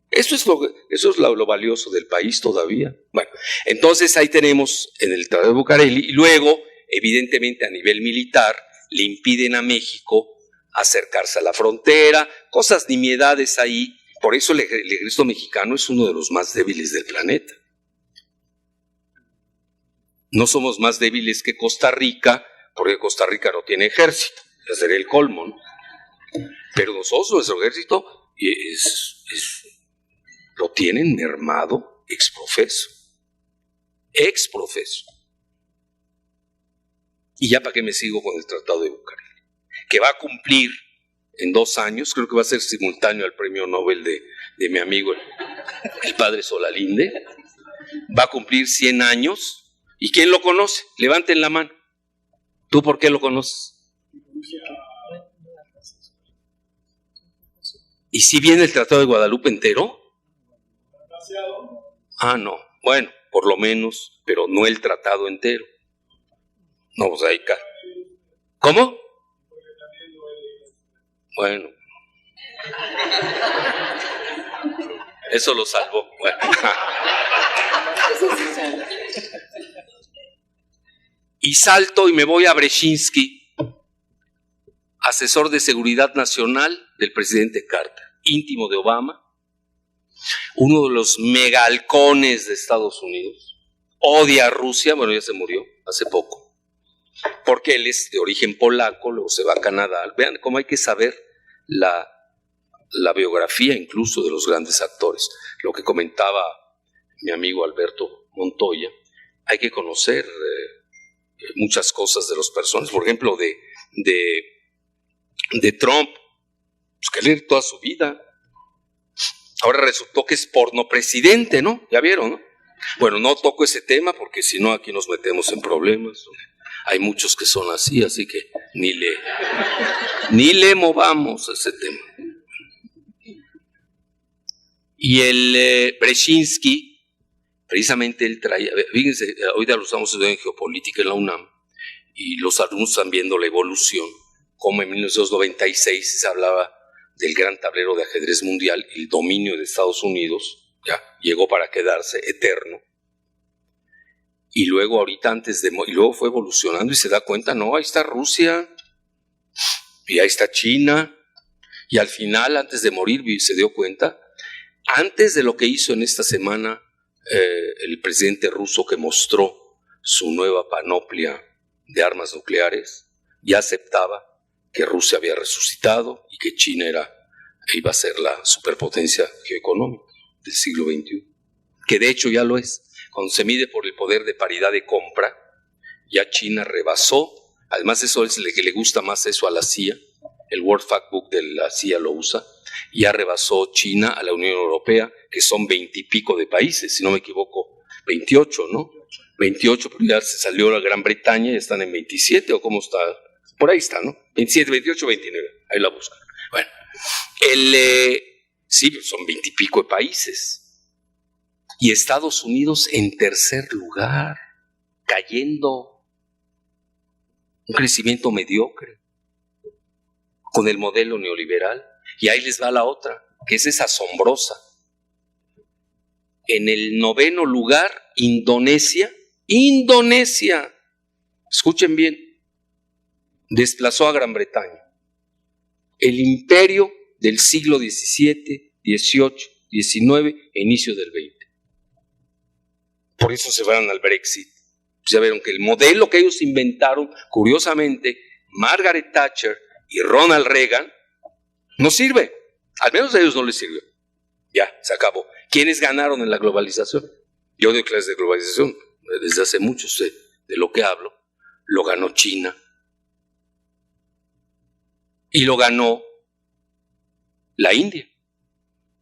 Eso es lo valioso del país todavía. Bueno, entonces ahí tenemos en el Tratado de Bucareli, y luego, evidentemente a nivel militar, le impiden a México acercarse a la frontera, cosas nimiedades ahí. Por eso el ejército mexicano es uno de los más débiles del planeta. No somos más débiles que Costa Rica, porque Costa Rica no tiene ejército. Ese sería el colmo, ¿no? Pero nosotros, nuestro ejército, lo tienen mermado ex profeso. Ex profeso. Y ya para qué me sigo con el Tratado de Bucareli, que va a cumplir en 2 años, creo que va a ser simultáneo al premio Nobel de mi amigo el padre Solalinde, va a cumplir 100 años. ¿Y quién lo conoce? Levanten la mano. ¿Tú por qué lo conoces? ¿Y si viene el Tratado de Guadalupe entero? Ah, no. Bueno, por lo menos, pero no el tratado entero. No, pues ahí cae. ¿Cómo? Bueno. Eso lo salvó. Bueno. Y salto y me voy a Brzezinski, asesor de seguridad nacional del presidente Carter, íntimo de Obama, uno de los megalcones de Estados Unidos, odia a Rusia, bueno, ya se murió hace poco, porque él es de origen polaco, luego se va a Canadá. Vean cómo hay que saber la biografía incluso de los grandes actores. Lo que comentaba mi amigo Alberto Montoya, hay que conocer muchas cosas de los personajes. Por ejemplo, de Trump, pues que leer toda su vida. Ahora resultó que es pornopresidente, ¿no? Ya vieron, ¿no? Bueno, no toco ese tema porque si no aquí nos metemos en problemas. Hay muchos que son así que ni le movamos ese tema. Y el Brzezinski, precisamente él traía, fíjense, ahorita lo estamos estudiando en geopolítica en la UNAM, y los alumnos están viendo la evolución, como en 1996 se hablaba del gran tablero de ajedrez mundial, el dominio de Estados Unidos, ya llegó para quedarse eterno, y luego ahorita y luego fue evolucionando y se da cuenta, no, ahí está Rusia, y ahí está China, y al final, antes de morir, se dio cuenta, antes de lo que hizo en esta semana el presidente ruso, que mostró su nueva panoplia de armas nucleares, ya aceptaba que Rusia había resucitado y que China iba a ser la superpotencia geoeconómica del siglo XXI, que de hecho ya lo es. Cuando se mide por el poder de paridad de compra, ya China rebasó Además, eso es lo que le gusta más eso a la CIA. El World Factbook de la CIA lo usa. Ya rebasó China a la Unión Europea, que son 20 y pico de países, si no me equivoco, 28, ¿no? 28, pero ya se salió la Gran Bretaña y están en 27, ¿o cómo está? Por ahí está, ¿no? 27, 28, 29, ahí la buscan. Bueno, sí, son 20 y pico de países. Y Estados Unidos en tercer lugar, cayendo. Un crecimiento mediocre, con el modelo neoliberal. Y ahí les va la otra, que esa es asombrosa. En el 9º lugar, Indonesia, escuchen bien, desplazó a Gran Bretaña. El imperio del siglo XVII, XVIII, XIX e inicio del XX. Por eso se van al Brexit. Ya vieron que el modelo que ellos inventaron, curiosamente, Margaret Thatcher y Ronald Reagan, no sirve. Al menos a ellos no les sirvió. Ya, se acabó. ¿Quiénes ganaron en la globalización? Yo doy clases de globalización desde hace mucho, sé de lo que hablo. Lo ganó China. Y lo ganó la India.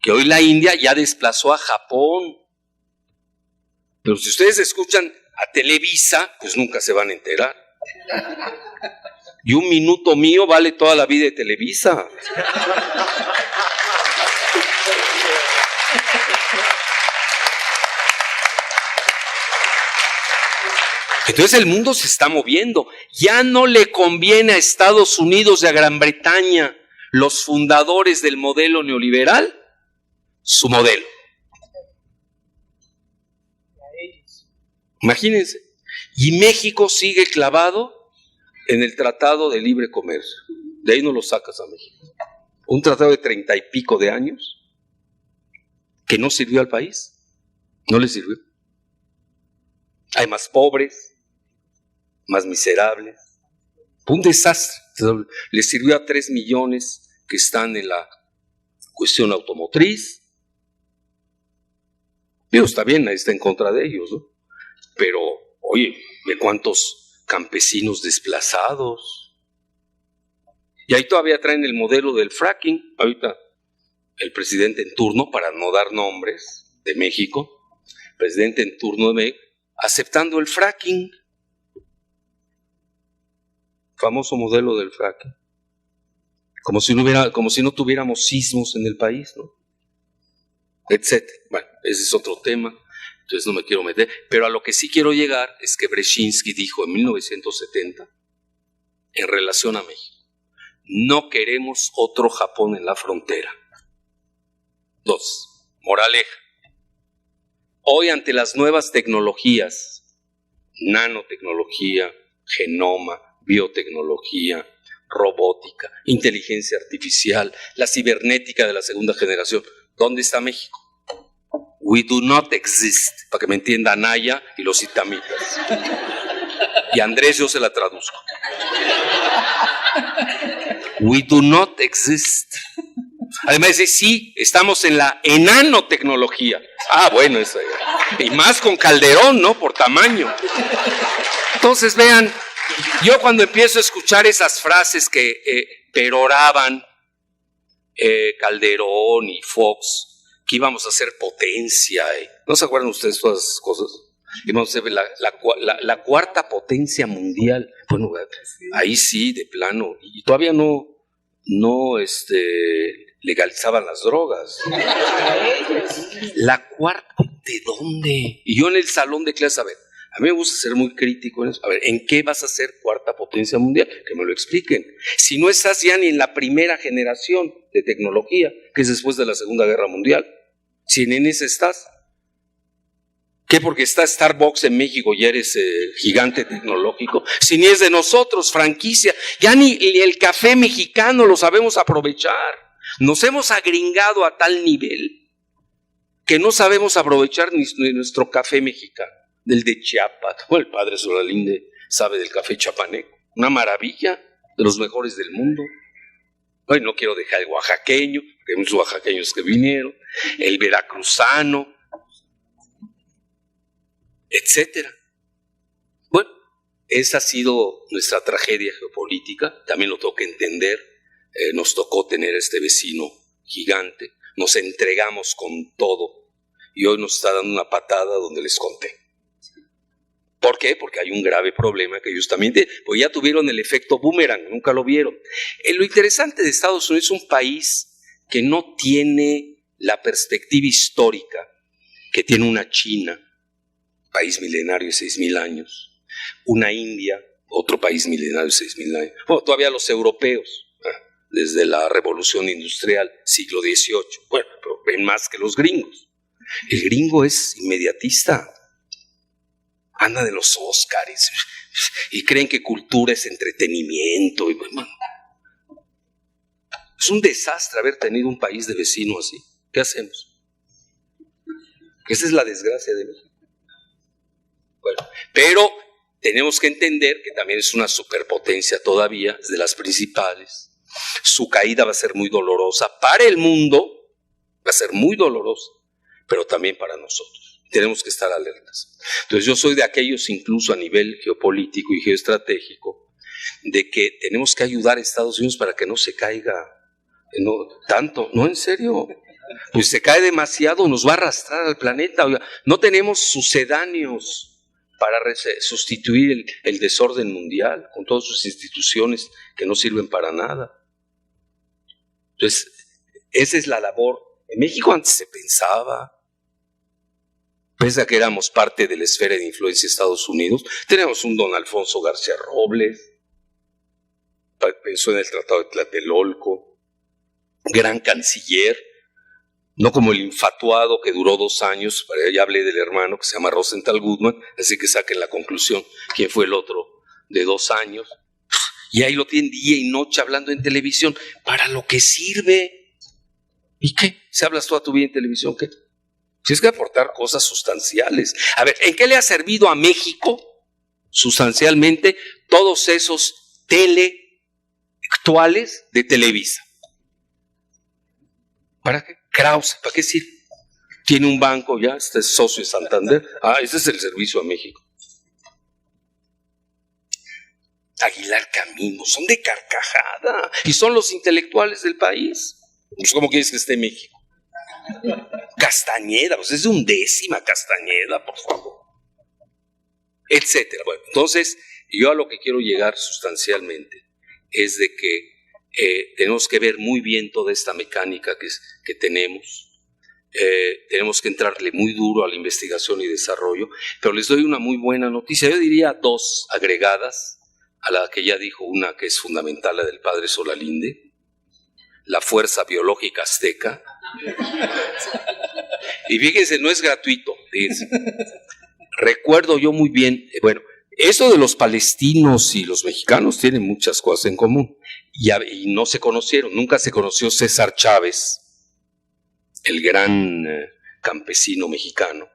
Que hoy la India ya desplazó a Japón. Pero si ustedes escuchan a Televisa, pues nunca se van a enterar. Y un minuto mío vale toda la vida de Televisa. Entonces el mundo se está moviendo. Ya no le conviene a Estados Unidos y a Gran Bretaña, los fundadores del modelo neoliberal, su modelo. Imagínense. Y México sigue clavado en el Tratado de Libre Comercio. De ahí no lo sacas a México. Un tratado de 30 y pico de años que no sirvió al país. No le sirvió. Hay más pobres, más miserables. Un desastre. Le sirvió a 3 millones que están en la cuestión automotriz. Digo, está bien, ahí está en contra de ellos, ¿no? Pero, oye, ¿de cuántos campesinos desplazados? Y ahí todavía traen el modelo del fracking. Ahorita el presidente en turno, para no dar nombres, de México, presidente en turno de México, aceptando el fracking. Famoso modelo del fracking. Como si no tuviéramos sismos en el país, ¿no? Etcétera. Bueno, ese es otro tema. Entonces no me quiero meter, pero a lo que sí quiero llegar es que Brzezinski dijo en 1970, en relación a México, no queremos otro Japón en la frontera. 2. Moraleja. Hoy ante las nuevas tecnologías, nanotecnología, genoma, biotecnología, robótica, inteligencia artificial, la cibernética de la segunda generación, ¿dónde está México? We do not exist, para que me entienda Anaya y los itamitas. Y Andrés yo se la traduzco. We do not exist. Además dice, sí, estamos en la enanotecnología. Ah, bueno, eso ya. Y más con Calderón, ¿no? Por tamaño. Entonces, vean, yo cuando empiezo a escuchar esas frases que peroraban Calderón y Fox, que íbamos a ser potencia. ¿No se acuerdan ustedes de todas esas cosas? Íbamos a ser la cuarta potencia mundial. Bueno, ahí sí, de plano. Y todavía no legalizaban las drogas. La cuarta, ¿de dónde? Y yo en el salón de clase, a ver, a mí me gusta ser muy crítico en eso. A ver, ¿en qué vas a ser cuarta potencia mundial? Que me lo expliquen. Si no estás ya ni en la primera generación de tecnología, que es después de la Segunda Guerra Mundial. Si en ese estás. ¿Qué? Porque está Starbucks en México, ya eres gigante tecnológico. Si ni es de nosotros, franquicia. Ya ni el café mexicano lo sabemos aprovechar. Nos hemos agringado a tal nivel que no sabemos aprovechar ni nuestro café mexicano. Del de Chiapas. Bueno, el padre Solalinde sabe del café chapaneco. Una maravilla, de los mejores del mundo. Hoy no quiero dejar el oaxaqueño, que hay muchos oaxaqueños que vinieron, el veracruzano, etcétera. Bueno, esa ha sido nuestra tragedia geopolítica, también lo tengo que entender. Nos tocó tener este vecino gigante, nos entregamos con todo y hoy nos está dando una patada donde les conté. ¿Por qué? Porque hay un grave problema que ellos también tienen, porque ya tuvieron el efecto boomerang, nunca lo vieron. Lo interesante de Estados Unidos es un país que no tiene la perspectiva histórica que tiene una China, país milenario de 6,000 años, una India, otro país milenario de 6,000 años, bueno, todavía los europeos, desde la Revolución Industrial, siglo XVIII, bueno, pero ven más que los gringos. El gringo es inmediatista, anda de los Óscares y creen que cultura es entretenimiento. Bueno, es un desastre haber tenido un país de vecino así. ¿Qué hacemos? Esa es la desgracia de México. Bueno, pero tenemos que entender que también es una superpotencia todavía, es de las principales. Su caída va a ser muy dolorosa para el mundo, va a ser muy dolorosa, pero también para nosotros. Tenemos que estar alertas. Entonces yo soy de aquellos, incluso a nivel geopolítico y geoestratégico, de que tenemos que ayudar a Estados Unidos para que no se caiga tanto. No, en serio. Pues se cae demasiado, nos va a arrastrar al planeta. Oiga, no tenemos sucedáneos para sustituir el desorden mundial con todas sus instituciones que no sirven para nada. Entonces, esa es la labor. En México antes se pensaba, pese a que éramos parte de la esfera de influencia de Estados Unidos, tenemos un don Alfonso García Robles, pensó en el Tratado de Tlatelolco, gran canciller, no como el infatuado que duró 2 años, ya hablé del hermano que se llama Rosenthal Goodman, así que saquen la conclusión, quién fue el otro de 2 años, y ahí lo tienen día y noche hablando en televisión, para lo que sirve. ¿Y qué? ¿Se hablas toda tu vida en televisión? ¿Qué? Si es que aportar cosas sustanciales. A ver, ¿en qué le ha servido a México sustancialmente todos esos actuales de Televisa? ¿Para qué? Krause, ¿para qué sirve? Tiene un banco ya, este es socio de Santander. Ese es el servicio a México. Aguilar Camino, son de carcajada y son los intelectuales del país. Pues, ¿cómo quieres que esté México? Castañeda, pues es de 1/10 Castañeda, por favor, etcétera. Bueno, entonces yo a lo que quiero llegar sustancialmente es de que tenemos que ver muy bien toda esta mecánica que tenemos. Tenemos que entrarle muy duro a la investigación y desarrollo, pero les doy una muy buena noticia. Yo diría 2 agregadas a la que ya dijo, una que es fundamental, la del padre Solalinde, la fuerza biológica azteca. Y fíjense, no es gratuito, fíjense. Recuerdo yo muy bien, bueno, eso de los palestinos y los mexicanos tienen muchas cosas en común y no se conocieron, nunca se conoció César Chávez, el gran campesino mexicano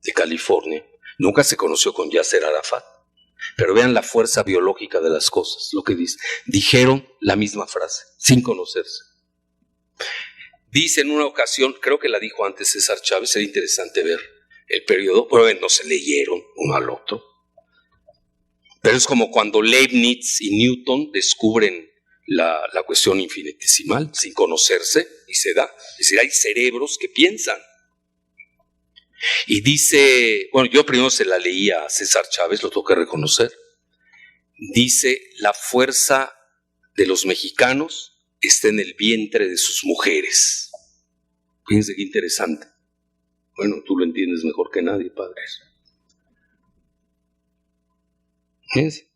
de California, nunca se conoció con Yasser Arafat, pero vean la fuerza biológica de las cosas, lo que dijeron la misma frase, sin conocerse. Dice en una ocasión, creo que la dijo antes César Chávez, era interesante ver el periodo, pero no se leyeron uno al otro. Pero es como cuando Leibniz y Newton descubren la cuestión infinitesimal sin conocerse y se da. Es decir, hay cerebros que piensan. Y dice, bueno, yo primero se la leí a César Chávez, lo tengo que reconocer. Dice, la fuerza de los mexicanos está en el vientre de sus mujeres. Fíjense qué interesante. Bueno, tú lo entiendes mejor que nadie, padre. Fíjense.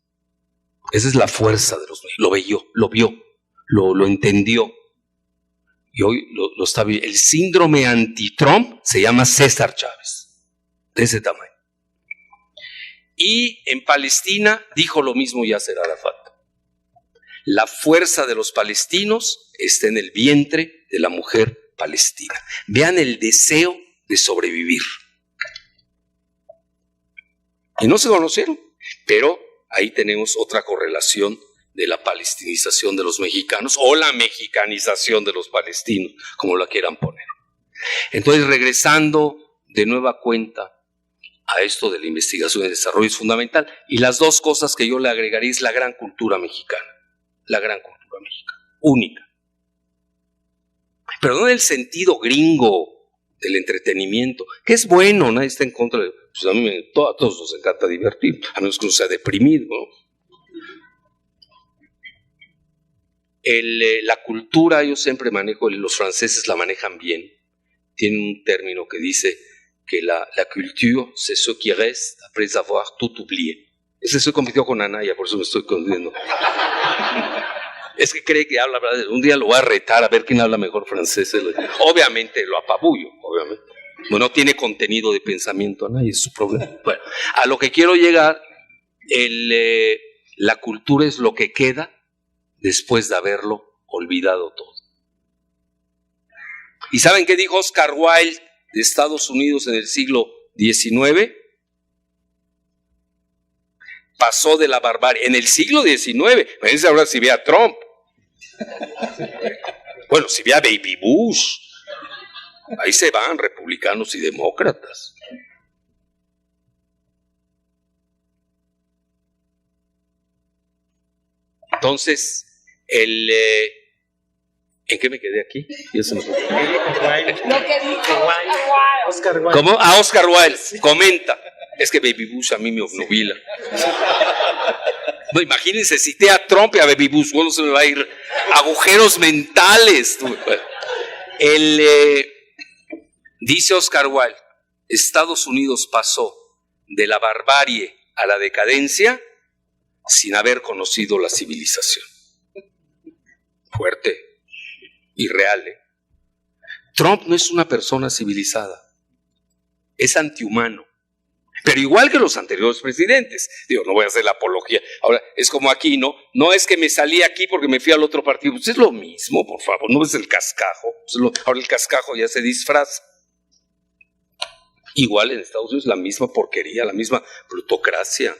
Esa es la fuerza de los mexicanos. Lo vio, lo entendió. Y hoy lo está viendo. El síndrome anti-Trump se llama César Chávez. De ese tamaño. Y en Palestina dijo lo mismo Yasser Arafat. La fuerza de los palestinos está en el vientre de la mujer palestina. Vean el deseo de sobrevivir. Y no se conocieron, pero ahí tenemos otra correlación de la palestinización de los mexicanos o la mexicanización de los palestinos, como la quieran poner. Entonces, regresando de nueva cuenta a esto de la investigación y desarrollo es fundamental. Y las dos cosas que yo le agregaría es la gran cultura mexicana. La gran cultura mexicana. Única. Pero no en el sentido gringo del entretenimiento, que es bueno, nadie está en contra de... Pues a mí a todos nos encanta divertir, a menos que uno sea deprimido, ¿no? La cultura, yo siempre manejo, los franceses la manejan bien. Tienen un término que dice que la culture, c'est ce qui reste après avoir tout oublié. Ese estoy compitiendo con Anaya, por eso me estoy confundiendo. Es que cree que habla, un día lo voy a retar a ver quién habla mejor francés. Obviamente lo apabullo, obviamente. No tiene contenido de pensamiento Anaya, es su problema. Bueno, a lo que quiero llegar, la cultura es lo que queda después de haberlo olvidado todo. ¿Y saben qué dijo Oscar Wilde de Estados Unidos en el siglo XIX? Pasó de la barbarie. En el siglo XIX, imagínense ahora si ve a Trump. Bueno, si ve a Baby Bush. Ahí se van republicanos y demócratas. Entonces, ¿en qué me quedé aquí? Oscar Wilde. ¿Cómo? A Oscar Wilde comenta. Es que Baby Bush a mí me obnubila. No, imagínense, cité a Trump y a Baby Bush, bueno, se me va a ir agujeros mentales. Dice Oscar Wilde, Estados Unidos pasó de la barbarie a la decadencia sin haber conocido la civilización. Fuerte y real, ¿eh? Trump no es una persona civilizada, es antihumano. Pero igual que los anteriores presidentes. Digo, no voy a hacer la apología. Ahora, es como aquí, ¿no? No es que me salí aquí porque me fui al otro partido. Pues es lo mismo, por favor. No es el cascajo. Ahora el cascajo ya se disfraza. Igual en Estados Unidos la misma porquería, la misma plutocracia.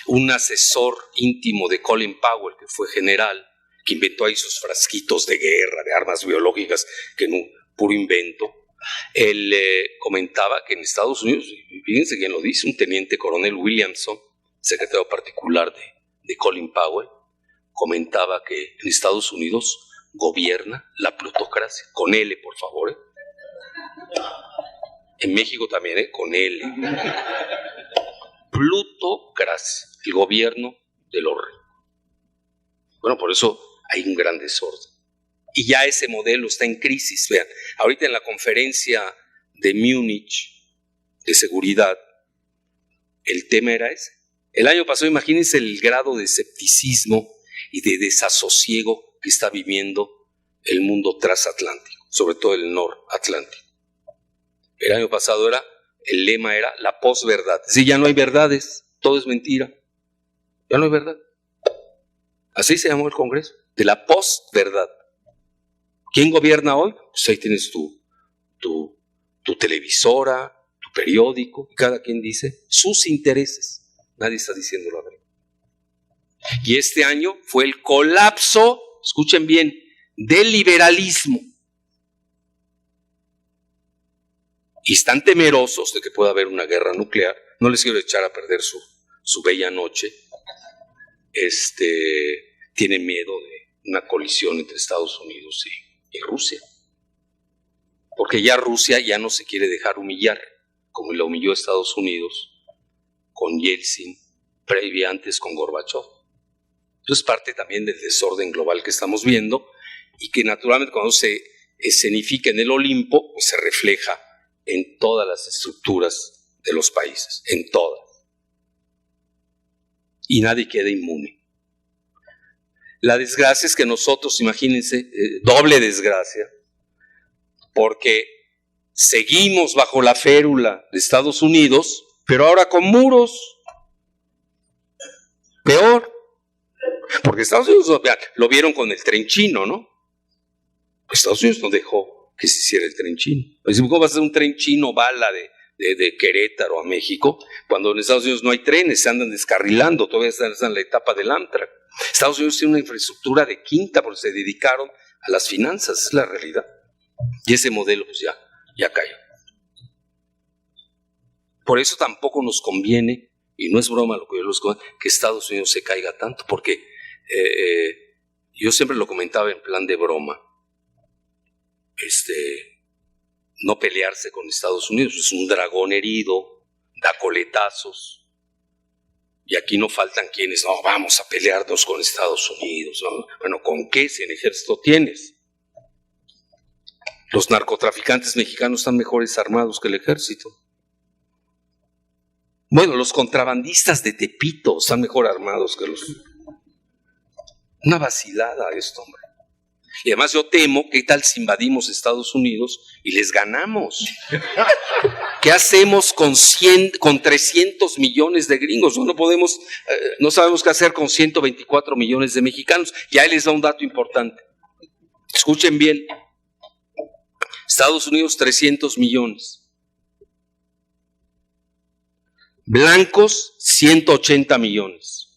Un asesor íntimo de Colin Powell, que fue general, que inventó ahí sus frasquitos de guerra, de armas biológicas, que en un puro invento. Él comentaba que en Estados Unidos, fíjense quién lo dice, un teniente coronel Williamson, secretario particular de Colin Powell, comentaba que en Estados Unidos gobierna la plutocracia. Con L, por favor. En México también, con L. Plutocracia, el gobierno de los ricos. Bueno, por eso hay un gran desorden. Y ya ese modelo está en crisis. Vean, ahorita en la conferencia de Múnich de seguridad, el tema era ese. El año pasado, imagínense el grado de escepticismo y de desasosiego que está viviendo el mundo transatlántico, sobre todo el noratlántico. El año pasado el lema era la posverdad. Es decir, ya no hay verdades, todo es mentira. Ya no hay verdad. Así se llamó el Congreso, de la posverdad. ¿Quién gobierna hoy? Pues ahí tienes tu televisora, tu periódico, y cada quien dice sus intereses. Nadie está diciendo la verdad. Y este año fue el colapso, escuchen bien, del liberalismo. Y están temerosos de que pueda haber una guerra nuclear. No les quiero echar a perder su bella noche. Tienen miedo de una colisión entre Estados Unidos y Rusia. Porque ya Rusia ya no se quiere dejar humillar, como la humilló Estados Unidos con Yeltsin, previa antes con Gorbachev. Eso es parte también del desorden global que estamos viendo y que naturalmente cuando se escenifica en el Olimpo, pues se refleja en todas las estructuras de los países, en todas. Y nadie queda inmune. La desgracia es que nosotros, imagínense, doble desgracia, porque seguimos bajo la férula de Estados Unidos, pero ahora con muros. Peor. Porque Estados Unidos lo vieron con el tren chino, ¿no? Estados Unidos no dejó que se hiciera el tren chino. ¿Cómo va a ser un tren chino bala de Querétaro a México, cuando en Estados Unidos no hay trenes, se andan descarrilando, todavía están en la etapa del Amtrak? Estados Unidos tiene una infraestructura de quinta porque se dedicaron a las finanzas, es la realidad. Y ese modelo pues ya cayó. Por eso tampoco nos conviene, y no es broma lo que yo les comento, que Estados Unidos se caiga tanto, porque yo siempre lo comentaba en plan de broma, no pelearse con Estados Unidos, es un dragón herido, da coletazos, y aquí no faltan quienes, no, vamos a pelearnos con Estados Unidos, ¿no? Bueno, ¿con qué si en ejército tienes? Los narcotraficantes mexicanos están mejores armados que el ejército. Bueno, los contrabandistas de Tepito están mejor armados que los... Una vacilada esto, hombre. Y además yo temo, ¿qué tal si invadimos Estados Unidos y les ganamos? ¿Qué hacemos con 300 millones de gringos? No podemos, no sabemos qué hacer con 124 millones de mexicanos. Y ahí les da un dato importante. Escuchen bien. Estados Unidos, 300 millones. Blancos, 180 millones.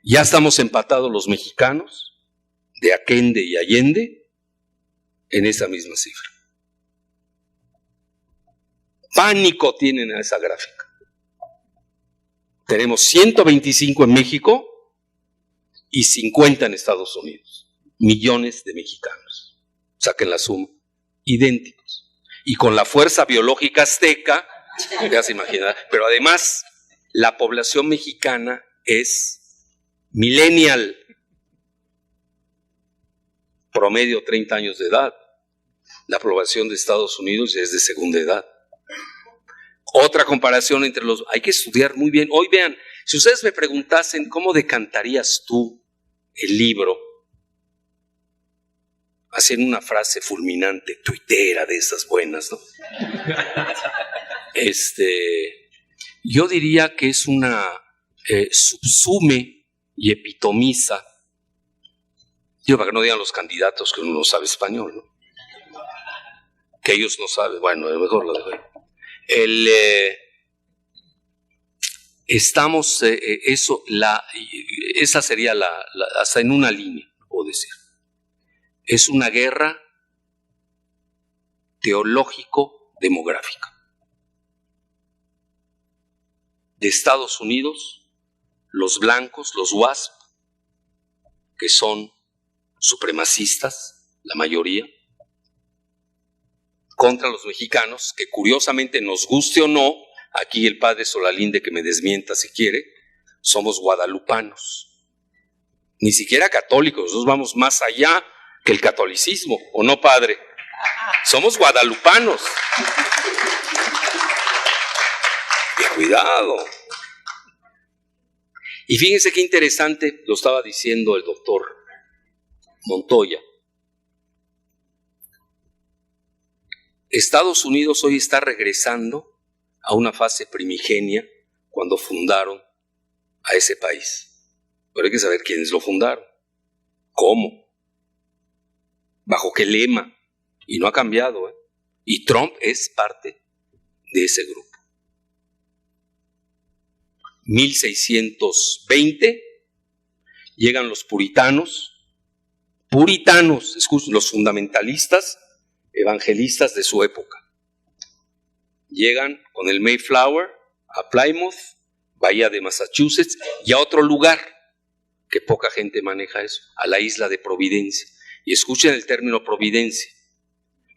Ya estamos empatados los mexicanos de Aquende y Allende en esa misma cifra. Pánico tienen a esa gráfica. Tenemos 125 en México y 50 en Estados Unidos. Millones de mexicanos. Saquen la suma. Idénticos. Y con la fuerza biológica azteca, ya se imaginan, pero además la población mexicana es millennial, promedio 30 años de edad. La población de Estados Unidos ya es de segunda edad. Otra comparación entre los... Hay que estudiar muy bien. Hoy vean, si ustedes me preguntasen cómo decantarías tú el libro, haciendo una frase fulminante, tuitera de esas buenas, ¿no? Yo diría que es una subsume y epitomiza, digo, para que no digan los candidatos que uno no sabe español, ¿no? Que ellos no saben, bueno, a lo mejor lo dejo. Esa sería hasta en una línea, puedo decir. Es una guerra teológico-demográfica. De Estados Unidos, los blancos, los WASP, que son supremacistas, la mayoría, contra los mexicanos, que curiosamente nos guste o no, aquí el padre Solalinde que me desmienta si quiere, somos guadalupanos. Ni siquiera católicos, nosotros vamos más allá que el catolicismo, ¿o no, padre? Somos guadalupanos. Y cuidado. Y fíjense qué interesante, lo estaba diciendo el doctor Montoya. Estados Unidos hoy está regresando a una fase primigenia cuando fundaron a ese país. Pero hay que saber quiénes lo fundaron, cómo, bajo qué lema, y no ha cambiado, ¿eh? Y Trump es parte de ese grupo. 1620 llegan los puritanos, escuchen, los fundamentalistas, evangelistas de su época. Llegan con el Mayflower a Plymouth, Bahía de Massachusetts, y a otro lugar que poca gente maneja eso, a la isla de Providencia. Y escuchen el término Providencia,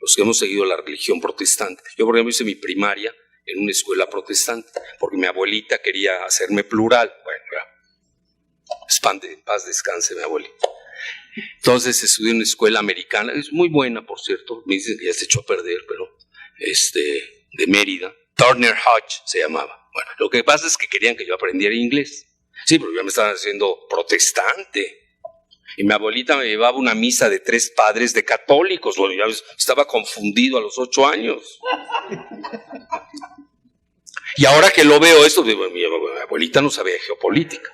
los que hemos seguido la religión protestante. Yo, por ejemplo, hice mi primaria en una escuela protestante, porque mi abuelita quería hacerme plural. Bueno, en paz descanse mi abuelita. Entonces estudié en una escuela americana, es muy buena, por cierto, me dicen que ya se echó a perder, pero de Mérida, Turner Hodge se llamaba. Bueno, lo que pasa es que querían que yo aprendiera inglés. Sí, pero ya me estaban haciendo protestante. Y mi abuelita me llevaba una misa de 3 padres de católicos. Bueno, ya estaba confundido a los 8 años. Y ahora que lo veo esto, mi abuelita no sabía geopolítica.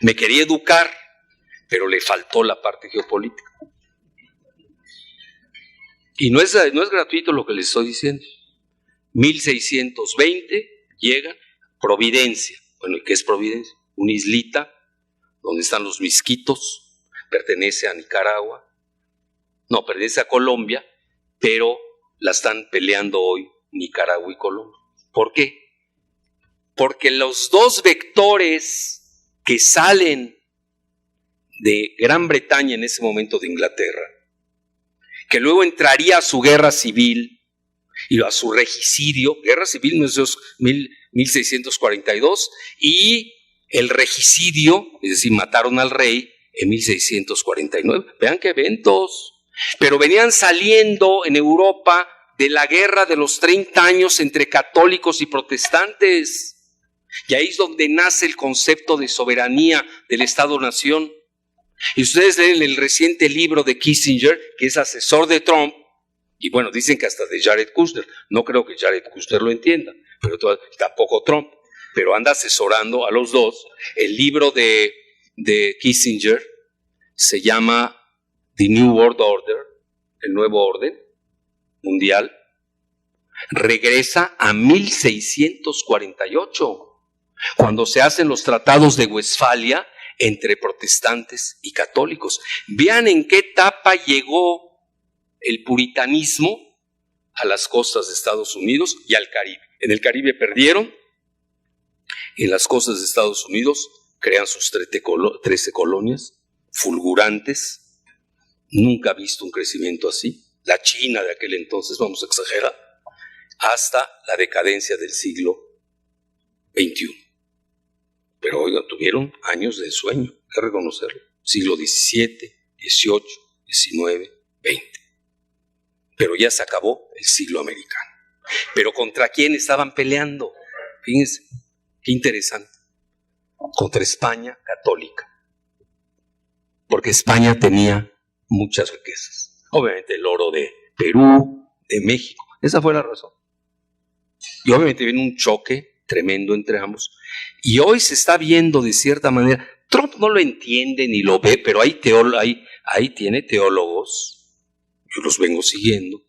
Me quería educar, pero le faltó la parte geopolítica. Y no es gratuito lo que les estoy diciendo. 1620 llega Providencia. Bueno, ¿y qué es Providencia? Una islita donde están los misquitos, pertenece a Nicaragua, no, pertenece a Colombia, pero la están peleando hoy Nicaragua y Colombia. ¿Por qué? Porque los dos vectores que salen de Gran Bretaña en ese momento de Inglaterra, que luego entraría a su guerra civil y a su regicidio, guerra civil no es 1642, y el regicidio, es decir, mataron al rey en 1649. Vean qué eventos. Pero venían saliendo en Europa de la guerra de los 30 años entre católicos y protestantes. Y ahí es donde nace el concepto de soberanía del Estado-Nación. Y ustedes leen el reciente libro de Kissinger, que es asesor de Trump, y bueno, dicen que hasta de Jared Kushner. No creo que Jared Kushner lo entienda, pero tampoco Trump. Pero anda asesorando a los dos. El libro de Kissinger se llama The New World Order, el nuevo orden mundial. Regresa a 1648, cuando se hacen los tratados de Westfalia entre protestantes y católicos. Vean en qué etapa llegó el puritanismo a las costas de Estados Unidos y al Caribe. En el Caribe perdieron, en las costas de Estados Unidos crean sus 13 colonias fulgurantes. Nunca ha visto un crecimiento así. La China de aquel entonces, vamos a exagerar, hasta la decadencia del siglo XXI. Pero oigan, tuvieron años de ensueño, hay que reconocerlo. Siglo XVII, XVIII, XIX, XX. Pero ya se acabó el siglo americano. Pero ¿contra quién estaban peleando? Fíjense, qué interesante. Contra España católica. Porque España tenía muchas riquezas. Obviamente el oro de Perú, de México. Esa fue la razón. Y obviamente viene un choque tremendo entre ambos. Y hoy se está viendo de cierta manera. Trump no lo entiende ni lo ve, pero ahí tiene teólogos. Yo los vengo siguiendo.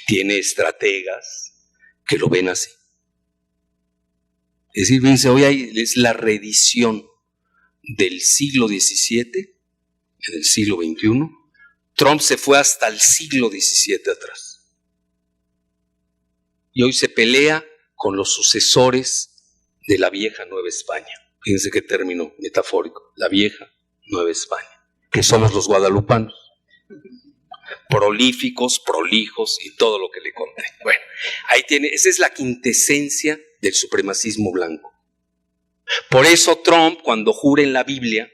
Tiene estrategas que lo ven así. Es decir, fíjense, hoy es la reedición del siglo XVII en el siglo XXI. Trump se fue hasta el siglo XVII atrás. Y hoy se pelea con los sucesores de la vieja Nueva España. Fíjense qué término metafórico. La vieja Nueva España. Que somos los guadalupanos. Prolíficos, prolijos y todo lo que le conté. Bueno, ahí tiene, esa es la quintesencia del supremacismo blanco. Por eso Trump, cuando jura en la Biblia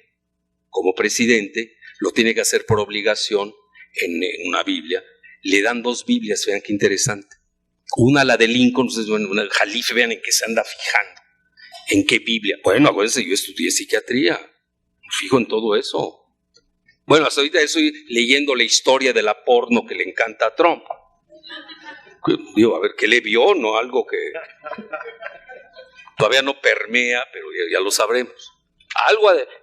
como presidente, lo tiene que hacer por obligación en una Biblia. Le dan 2 Biblias, vean qué interesante. Una, la de Lincoln, ustedes ven, el Jalife, vean en qué se anda fijando. ¿En qué Biblia? Bueno, acuérdense, yo estudié psiquiatría, me fijo en todo eso. Bueno, hasta ahorita estoy leyendo la historia de la porno que le encanta a Trump. Digo, a ver, ¿qué le vio? No, algo que todavía no permea, pero ya lo sabremos.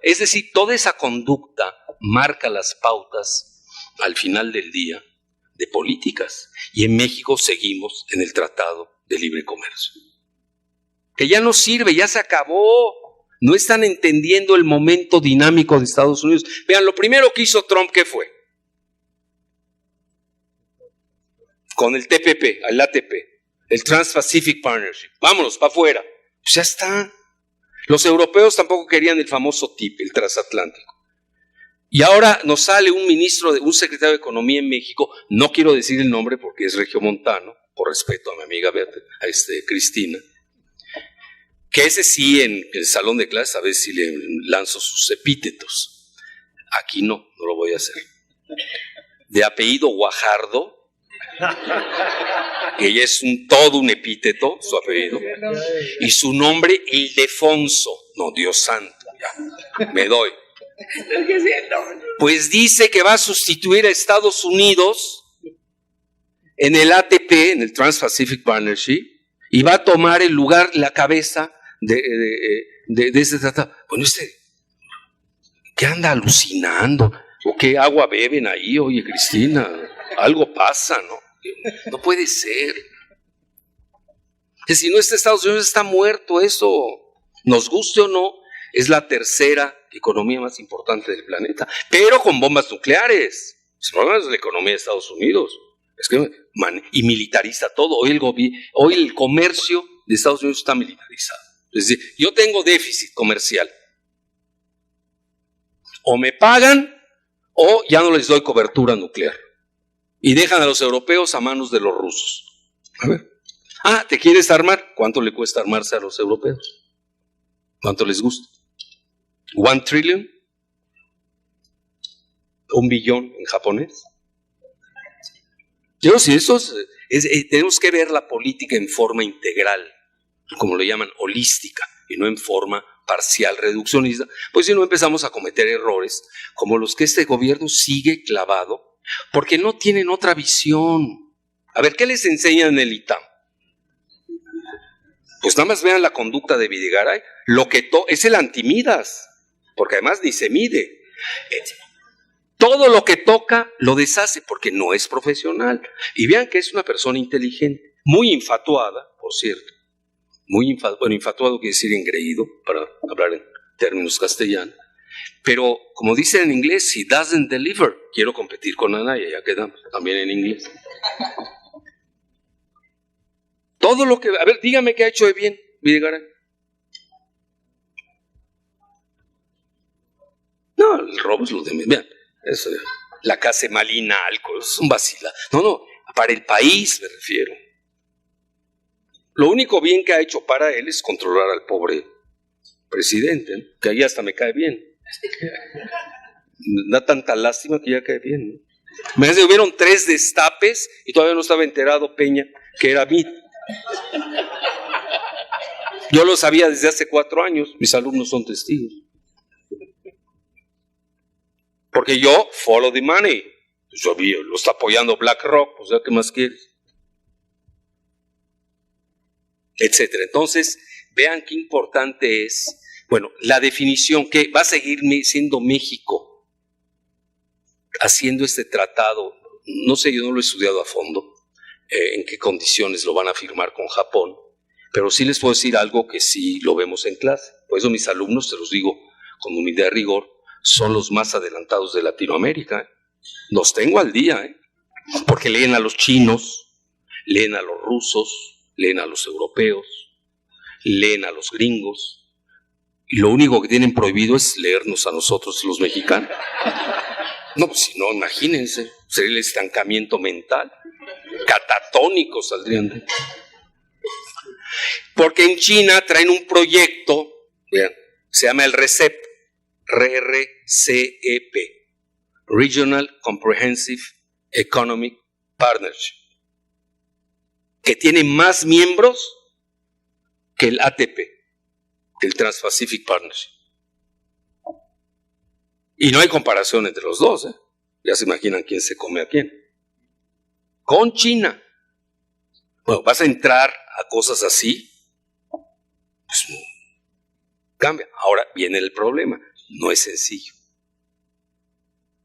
Es decir, toda esa conducta marca las pautas al final del día de políticas. Y en México seguimos en el Tratado de Libre Comercio. Que ya no sirve, ya se acabó. No están entendiendo el momento dinámico de Estados Unidos. Vean, lo primero que hizo Trump, ¿qué fue? Con el TPP, el ATP, el Trans-Pacific Partnership. Vámonos, para afuera. Pues ya está. Los europeos tampoco querían el famoso TIP, el transatlántico. Y ahora nos sale un secretario de Economía en México, no quiero decir el nombre porque es regiomontano, por respeto a mi amiga Cristina, que ese sí en el salón de clases a veces sí le lanzo sus epítetos. Aquí no lo voy a hacer. De apellido Guajardo, que ella es todo un epíteto, su apellido, y su nombre Ildefonso. No, Dios santo, ya, me doy. Pues dice que va a sustituir a Estados Unidos en el ATP, en el Trans-Pacific Partnership, y va a tomar el lugar, la cabeza de ese tratado. Bueno, ¿qué anda alucinando? ¿O qué agua beben ahí? Oye, Cristina, algo pasa, ¿no? No puede ser. Que si no está Estados Unidos, está muerto eso. Nos guste o no, es la tercera economía más importante del planeta, pero con bombas nucleares. El problema es la economía de Estados Unidos. Es que y militariza todo. Hoy el comercio de Estados Unidos está militarizado. Es decir, yo tengo déficit comercial. O me pagan o ya no les doy cobertura nuclear. Y dejan a los europeos a manos de los rusos. A ver. ¿Te quieres armar? ¿Cuánto le cuesta armarse a los europeos? ¿Cuánto les gusta? ¿1 trillion? ¿1 billón en japonés? Yo, si eso tenemos que ver la política en forma integral, como le llaman, holística, y no en forma parcial, reduccionista, pues si no empezamos a cometer errores como los que este gobierno sigue clavado, porque no tienen otra visión. A ver, ¿qué les enseñan en el ITAM? Pues nada más vean la conducta de Videgaray, es el antimidas, porque además ni se mide. Todo lo que toca lo deshace porque no es profesional. Y vean que es una persona inteligente, muy infatuada, por cierto. Infatuado quiere decir engreído, para hablar en términos castellanos. Pero, como dicen en inglés, he doesn't deliver. Quiero competir con Anaya, ya quedamos, también en inglés. Todo lo que... A ver, dígame qué ha hecho de bien Videgaray. No, el robo es lo de... Vean, eso, la casa de Malinalco, es un vacila. No, para el país me refiero. Lo único bien que ha hecho para él es controlar al pobre presidente, ¿no? Que ahí hasta me cae bien. Da tanta lástima que ya cae bien, ¿no? Me parece que hubieron 3 destapes y todavía no estaba enterado Peña que era mí. Yo lo sabía desde hace 4 años, mis alumnos son testigos. Porque yo follow the money. Pues yo vi, lo está apoyando BlackRock, o sea, ¿qué más quieres? Etcétera. Entonces, vean qué importante es, bueno, la definición que va a seguir siendo México haciendo este tratado. No sé, yo no lo he estudiado a fondo, en qué condiciones lo van a firmar con Japón, pero sí les puedo decir algo que sí lo vemos en clase. Por eso mis alumnos, se los digo con humildad y rigor, son los más adelantados de Latinoamérica. Los tengo al día, porque leen a los chinos, leen a los rusos, leen a los europeos, leen a los gringos, y lo único que tienen prohibido es leernos a nosotros los mexicanos. No, pues si no, imagínense, sería el estancamiento mental, catatónicos saldrían de... Porque en China traen un proyecto, vean, se llama el RCEP, RCEP, Regional Comprehensive Economic Partnership, que tiene más miembros que el ATP, que el Trans-Pacific Partnership. Y no hay comparación entre los dos, Ya se imaginan quién se come a quién. Con China. Bueno, vas a entrar a cosas así, pues cambia. Ahora viene el problema. No es sencillo.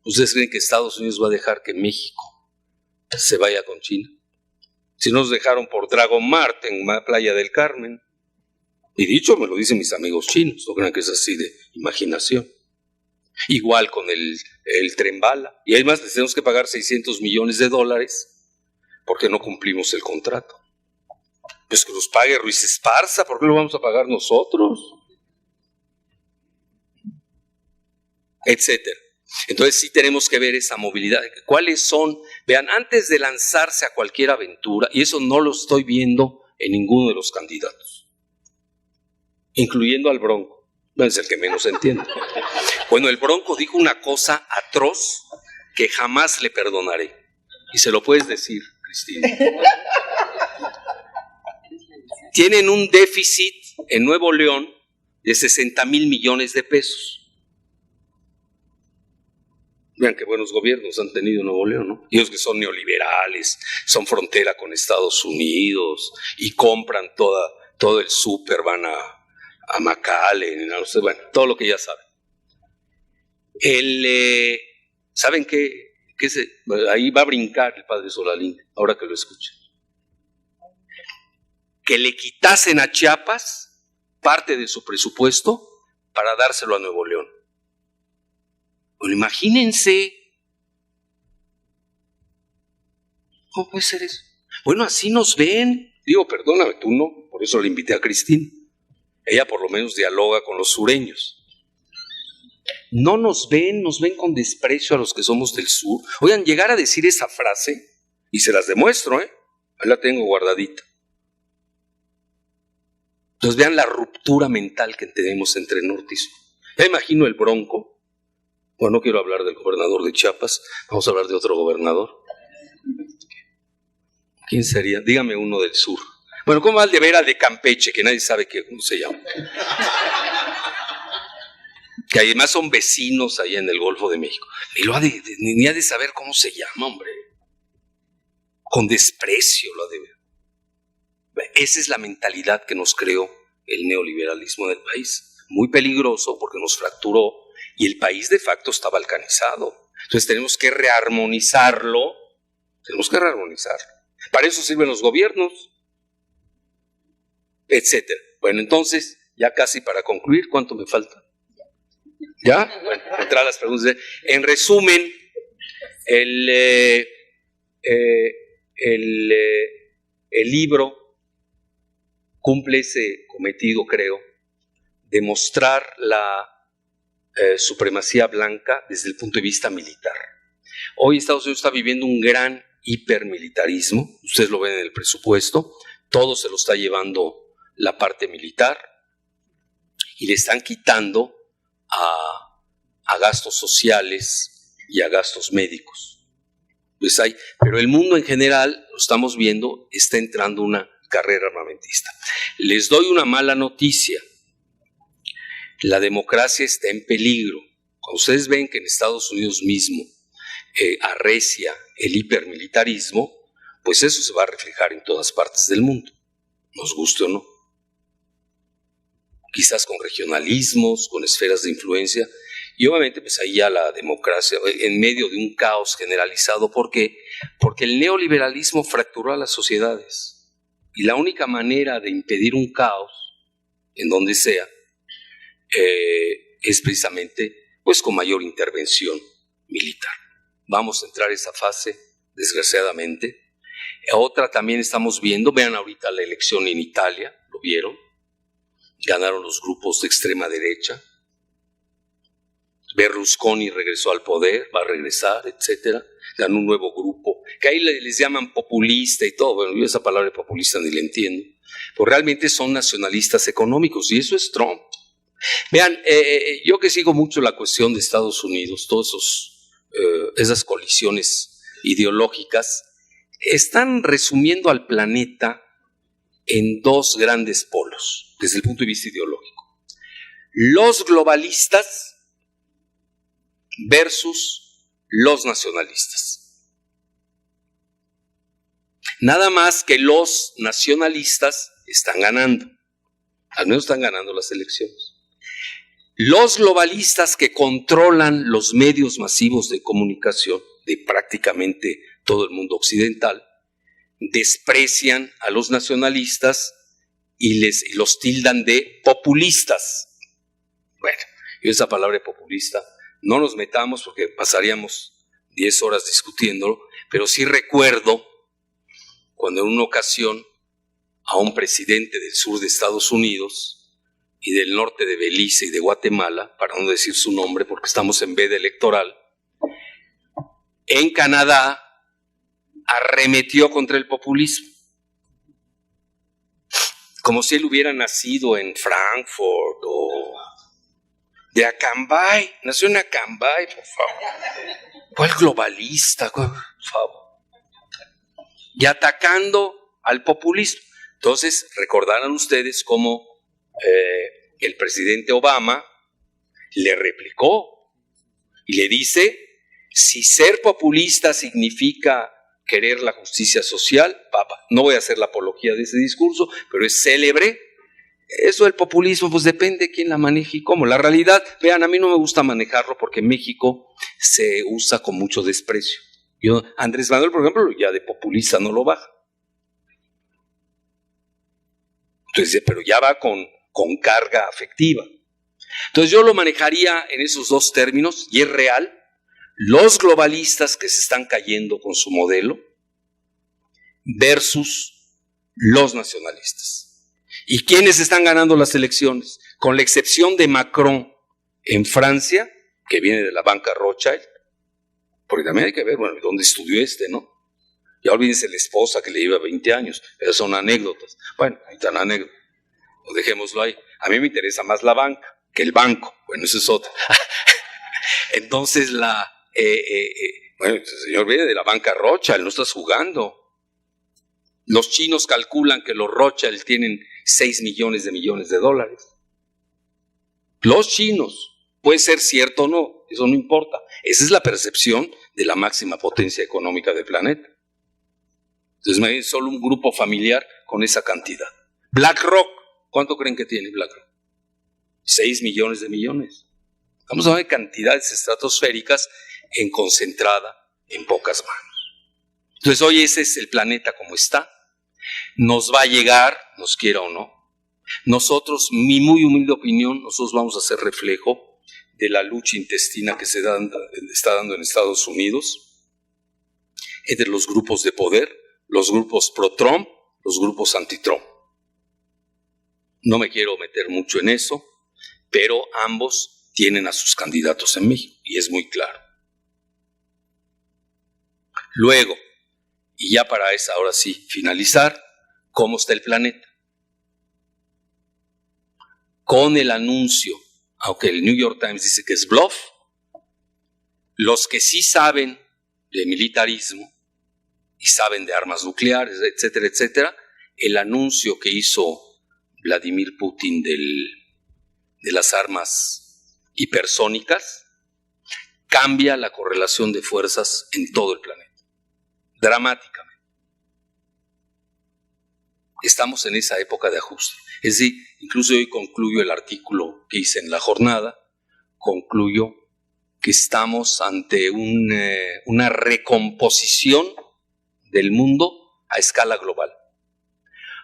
¿Ustedes creen que Estados Unidos va a dejar que México se vaya con China? Si nos dejaron por Dragon Mart en Playa del Carmen. Y dicho, me lo dicen mis amigos chinos, no crean que es así de imaginación. Igual con el Tren Bala. Y además les tenemos que pagar $600 millones porque no cumplimos el contrato. Pues que los pague Ruiz Esparza, ¿por qué lo vamos a pagar nosotros? Etcétera. Entonces sí tenemos que ver esa movilidad. ¿Cuáles son? Vean, antes de lanzarse a cualquier aventura, y eso no lo estoy viendo en ninguno de los candidatos, incluyendo al Bronco, no es el que menos entiende. Bueno, el Bronco dijo una cosa atroz que jamás le perdonaré. Y se lo puedes decir, Cristina. Tienen un déficit en Nuevo León de 60,000 millones de pesos. Vean qué buenos gobiernos han tenido en Nuevo León, ¿no? Ellos que son neoliberales, son frontera con Estados Unidos y compran todo el súper, van a McAllen, no sé, bueno, todo lo que ya saben. ¿Saben qué? Ahí va a brincar el padre Solalín, ahora que lo escuchen. Que le quitasen a Chiapas parte de su presupuesto para dárselo a Nuevo León. Bueno, imagínense ¿Cómo puede ser eso? Bueno, así nos ven. Digo, perdóname, tú no, por eso le invité a Cristina. Ella por lo menos dialoga con los sureños. No nos ven con desprecio a los que somos del sur. Oigan, llegar a decir esa frase, y se las demuestro, ahí la tengo guardadita. Entonces vean la ruptura mental que tenemos entre norte y sur. Ya imagino el Bronco. Bueno, no quiero hablar del gobernador de Chiapas, vamos a hablar de otro gobernador. ¿Quién sería? Dígame uno del sur. Bueno, ¿cómo va el de ver al de Campeche, que nadie sabe cómo se llama? Que además son vecinos allá en el Golfo de México. Ni ha de saber cómo se llama, hombre. Con desprecio lo ha de ver. Esa es la mentalidad que nos creó el neoliberalismo del país. Muy peligroso porque nos fracturó y el país de facto está balcanizado. Entonces tenemos que rearmonizarlo. Para eso sirven los gobiernos, etcétera. Bueno, entonces, ya casi para concluir, ¿cuánto me falta? ¿Ya? Bueno, entrar a las preguntas. En resumen, el libro cumple ese cometido, creo, de mostrar la supremacía blanca desde el punto de vista militar. Hoy Estados Unidos está viviendo un gran hipermilitarismo, ustedes lo ven en el presupuesto, todo se lo está llevando la parte militar y le están quitando a gastos sociales y a gastos médicos. Pues pero el mundo en general, lo estamos viendo, está entrando una carrera armamentista. Les doy una mala noticia. La democracia está en peligro. Cuando ustedes ven que en Estados Unidos mismo arrecia el hipermilitarismo, pues eso se va a reflejar en todas partes del mundo, nos guste o no. Quizás con regionalismos, con esferas de influencia, y obviamente pues ahí ya la democracia, en medio de un caos generalizado. ¿Por qué? Porque el neoliberalismo fracturó a las sociedades, y la única manera de impedir un caos, en donde sea, es precisamente pues con mayor intervención militar. Vamos a entrar a esa fase, desgraciadamente. Otra también estamos viendo, vean ahorita la elección en Italia, ¿lo vieron? Ganaron los grupos de extrema derecha. Berlusconi regresó al poder, va a regresar, etcétera. Ganó un nuevo grupo, que ahí les llaman populista y todo. Bueno, yo esa palabra de populista ni la entiendo. Pero realmente son nacionalistas económicos y eso es Trump. Vean, yo que sigo mucho la cuestión de Estados Unidos, todos esas colisiones ideológicas, están resumiendo al planeta en dos grandes polos, desde el punto de vista ideológico. Los globalistas versus los nacionalistas. Nada más que los nacionalistas están ganando, al menos están ganando las elecciones. Los globalistas que controlan los medios masivos de comunicación de prácticamente todo el mundo occidental, desprecian a los nacionalistas y los tildan de populistas. Bueno, yo esa palabra de populista no nos metamos porque pasaríamos 10 horas discutiéndolo, pero sí recuerdo cuando en una ocasión a un presidente del sur de Estados Unidos y del norte de Belice y de Guatemala, para no decir su nombre porque estamos en veda electoral, en Canadá arremetió contra el populismo. Como si él hubiera nacido en Frankfurt o de Acambay. Nació en Acambay, por favor. ¿Cuál globalista? Por favor. Y atacando al populismo. Entonces, recordarán ustedes cómo el presidente Obama le replicó y le dice: si ser populista significa querer la justicia social, papá, no voy a hacer la apología de ese discurso, pero es célebre. Eso del populismo, pues depende de quién la maneje y cómo. La realidad, vean, a mí no me gusta manejarlo porque en México se usa con mucho desprecio. Andrés Manuel, por ejemplo, ya de populista no lo baja. Entonces, pero ya va con carga afectiva. Entonces yo lo manejaría en esos dos términos, y es real. Los globalistas que se están cayendo con su modelo, versus los nacionalistas. ¿Y quiénes están ganando las elecciones? Con la excepción de Macron en Francia, que viene de la banca Rothschild, porque también hay que ver, bueno, ¿dónde estudió ¿no? Ya olvídense la esposa que le lleva 20 años, esas son anécdotas. Bueno, ahí están anécdotas, pues dejémoslo ahí. A mí me interesa más la banca que el banco, bueno, eso es otro. Entonces bueno, el señor viene de la banca Rothschild, no estás jugando. Los chinos calculan que los Rothschild tienen 6 millones de dólares. Los chinos, puede ser cierto o no, eso no importa. Esa es la percepción de la máxima potencia económica del planeta. Entonces, me solo un grupo familiar con esa cantidad. BlackRock, ¿cuánto creen que tiene BlackRock? 6 millones. Estamos hablando de cantidades estratosféricas concentrada en pocas manos. Entonces, hoy ese es el planeta como está. Nos va a llegar, nos quiera o no. Nosotros, mi muy humilde opinión, nosotros vamos a ser reflejo de la lucha intestina que se está dando en Estados Unidos entre los grupos de poder, los grupos pro-Trump, los grupos anti-Trump. No me quiero meter mucho en eso, pero ambos tienen a sus candidatos en México y es muy claro. Luego, y ya para esa, ahora sí, finalizar, ¿cómo está el planeta? Con el anuncio, aunque el New York Times dice que es bluff, los que sí saben de militarismo y saben de armas nucleares, etcétera, etcétera, el anuncio que hizo Vladimir Putin de las armas hipersónicas cambia la correlación de fuerzas en todo el planeta, dramáticamente. Estamos en esa época de ajuste. Es decir, incluso hoy concluyo el artículo que hice en La Jornada, concluyo que estamos ante una recomposición del mundo a escala global.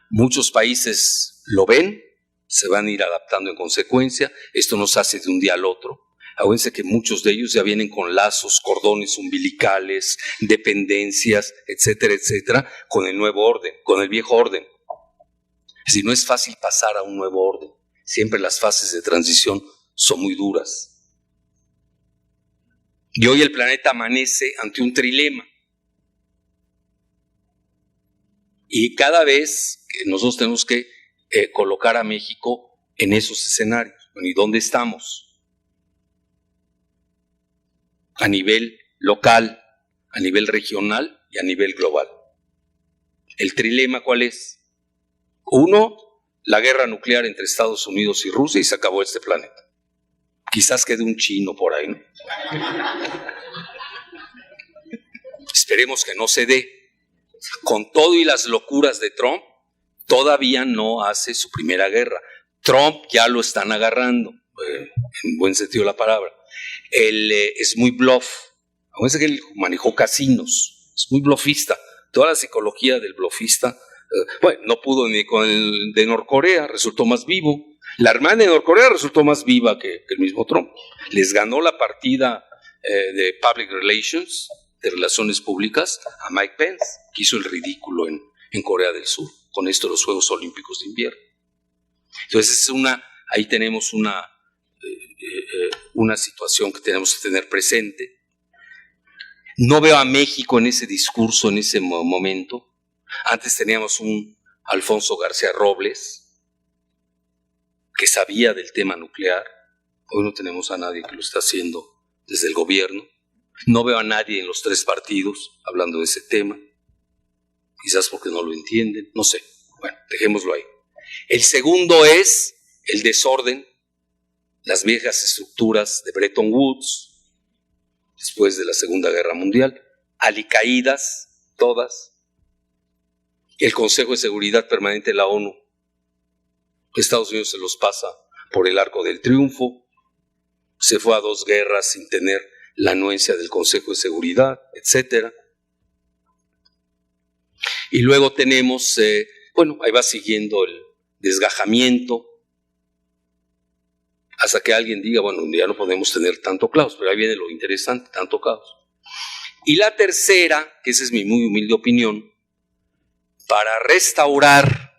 Muchos países lo ven, se van a ir adaptando en consecuencia, esto no se hace de un día al otro. Acuérdense que muchos de ellos ya vienen con lazos, cordones umbilicales, dependencias, etcétera, etcétera, con el nuevo orden, con el viejo orden. Es decir, no es fácil pasar a un nuevo orden. Siempre las fases de transición son muy duras. Y hoy el planeta amanece ante un trilema. Y cada vez que nosotros tenemos que colocar a México en esos escenarios. Bueno, ¿y dónde estamos? A nivel local, a nivel regional y a nivel global. ¿El trilema cuál es? Uno, la guerra nuclear entre Estados Unidos y Rusia y se acabó este planeta. Quizás quede un chino por ahí, ¿no? Esperemos que no se dé. Con todo y las locuras de Trump, todavía no hace su primera guerra. Trump ya lo están agarrando, en buen sentido de la palabra. Él es muy bluff. Acuérdense que él manejó casinos, es muy bluffista. Toda la psicología del bluffista, bueno, no pudo ni con el de Norcorea, resultó más vivo. La hermana de Norcorea resultó más viva que el mismo Trump. Les ganó la partida de Public Relations, de Relaciones Públicas, a Mike Pence, que hizo el ridículo en Corea del Sur, con esto de los Juegos Olímpicos de Invierno. Entonces, ahí tenemos una situación que tenemos que tener presente. No veo a México en ese discurso, en ese momento. Antes teníamos un Alfonso García Robles, que sabía del tema nuclear. Hoy no tenemos a nadie que lo está haciendo desde el gobierno. No veo a nadie en los tres partidos hablando de ese tema. Quizás porque no lo entienden, no sé. Bueno, dejémoslo ahí. El segundo es el desorden, las viejas estructuras de Bretton Woods, después de la Segunda Guerra Mundial, alicaídas todas. El Consejo de Seguridad Permanente de la ONU, Estados Unidos se los pasa por el arco del triunfo, se fue a 2 guerras sin tener la anuencia del Consejo de Seguridad, etc. Y luego tenemos, ahí va siguiendo el desgajamiento, hasta que alguien diga, bueno, ya no podemos tener tanto caos, pero ahí viene lo interesante, tanto caos. Y la tercera, que esa es mi muy humilde opinión, para restaurar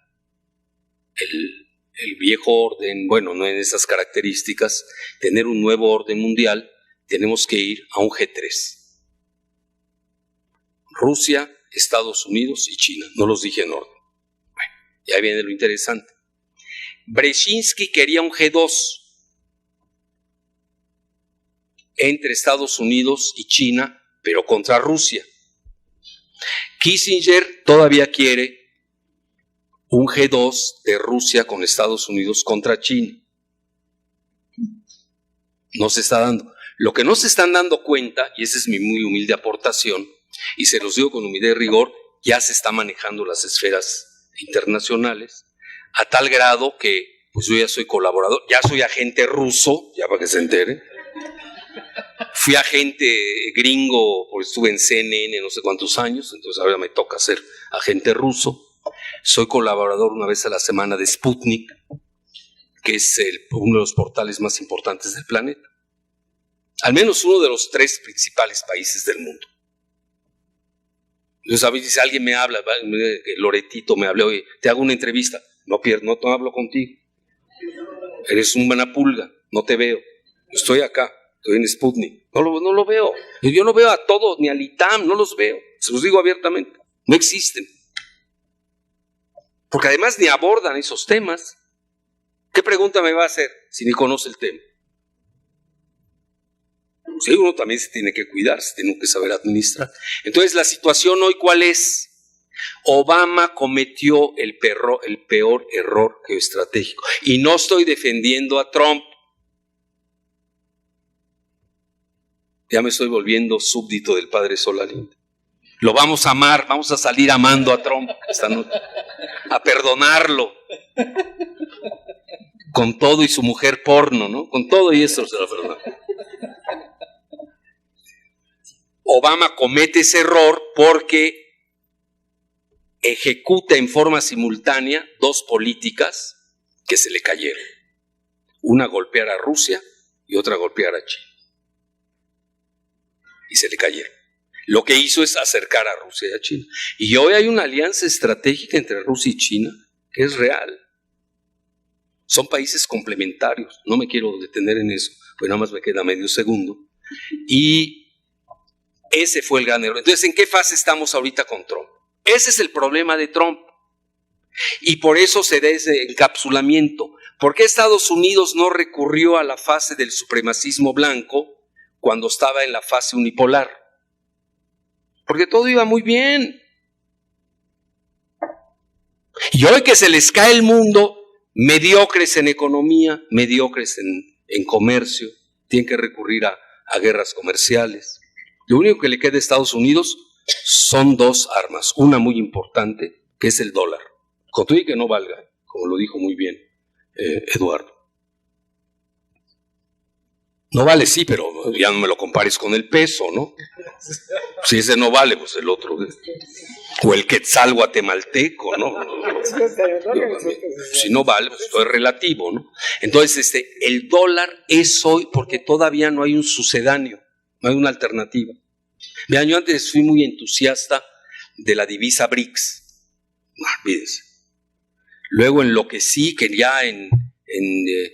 el viejo orden, bueno, no en esas características, tener un nuevo orden mundial, tenemos que ir a un G3. Rusia, Estados Unidos y China. No los dije en orden. Bueno, ya viene lo interesante. Brzezinski quería un G2 entre Estados Unidos y China, pero contra Rusia. Kissinger todavía quiere un G2 de Rusia con Estados Unidos contra China. No se está dando. Lo que no se están dando cuenta, y esa es mi muy humilde aportación, y se los digo con humildad y rigor, ya se está manejando las esferas internacionales, a tal grado que pues yo ya soy colaborador, ya soy agente ruso, ya para que se entere. Fui agente gringo, porque estuve en CNN no sé cuántos años, entonces ahora me toca ser agente ruso. Soy colaborador una vez a la semana de Sputnik, que es uno de los portales más importantes del planeta. Al menos uno de los 3 principales países del mundo. Entonces a veces alguien me habla, Loretito me habla, oye, te hago una entrevista. No hablo contigo. Eres un buena pulga, no te veo. Estoy acá, estoy en Sputnik. No lo veo. Yo no veo a todos, ni al ITAM, no los veo. Se los digo abiertamente. No existen. Porque además ni abordan esos temas. ¿Qué pregunta me va a hacer si ni conoce el tema? Sí, uno también se tiene que cuidar, se tiene que saber administrar. Entonces, la situación hoy, ¿cuál es? Obama cometió el peor error geoestratégico. Y no estoy defendiendo a Trump. Ya me estoy volviendo súbdito del padre Solalinde. Lo vamos a amar, vamos a salir amando a Trump esta noche, a perdonarlo. Con todo y su mujer porno, ¿no? Con todo y eso se lo perdona. Obama comete ese error porque ejecuta en forma simultánea 2 políticas que se le cayeron. Una golpear a Rusia y otra golpear a China. Y se le cayeron. Lo que hizo es acercar a Rusia y a China. Y hoy hay una alianza estratégica entre Rusia y China que es real. Son países complementarios. No me quiero detener en eso, pues nada más me queda medio segundo. Y ese fue el gran error. Entonces, ¿en qué fase estamos ahorita con Trump? Ese es el problema de Trump. Y por eso se da ese encapsulamiento. ¿Por qué Estados Unidos no recurrió a la fase del supremacismo blanco cuando estaba en la fase unipolar? Porque todo iba muy bien. Y hoy que se les cae el mundo, mediocres en economía, mediocres en comercio, tienen que recurrir a guerras comerciales. Lo único que le queda a Estados Unidos son 2 armas. Una muy importante, que es el dólar. Con todo y que no valga, como lo dijo muy bien Eduardo. No vale, sí, pero ya no me lo compares con el peso, ¿no? Si ese no vale, pues el otro. O el quetzal guatemalteco, ¿no? Si no vale, pues todo es relativo, ¿no? Entonces, el dólar es hoy porque todavía no hay un sucedáneo, no hay una alternativa. Vean, yo antes fui muy entusiasta de la divisa BRICS. No, olvídense. Luego enloquecí que ya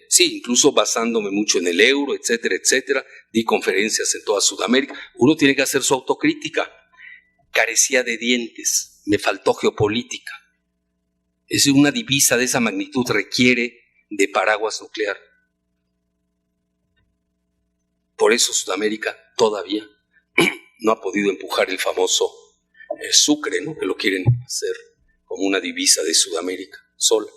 sí, incluso basándome mucho en el euro, etcétera, etcétera, di conferencias en toda Sudamérica. Uno tiene que hacer su autocrítica. Carecía de dientes, me faltó geopolítica. Es una divisa de esa magnitud requiere de paraguas nuclear. Por eso Sudamérica todavía no ha podido empujar el famoso sucre, ¿no? Que lo quieren hacer como una divisa de Sudamérica sola.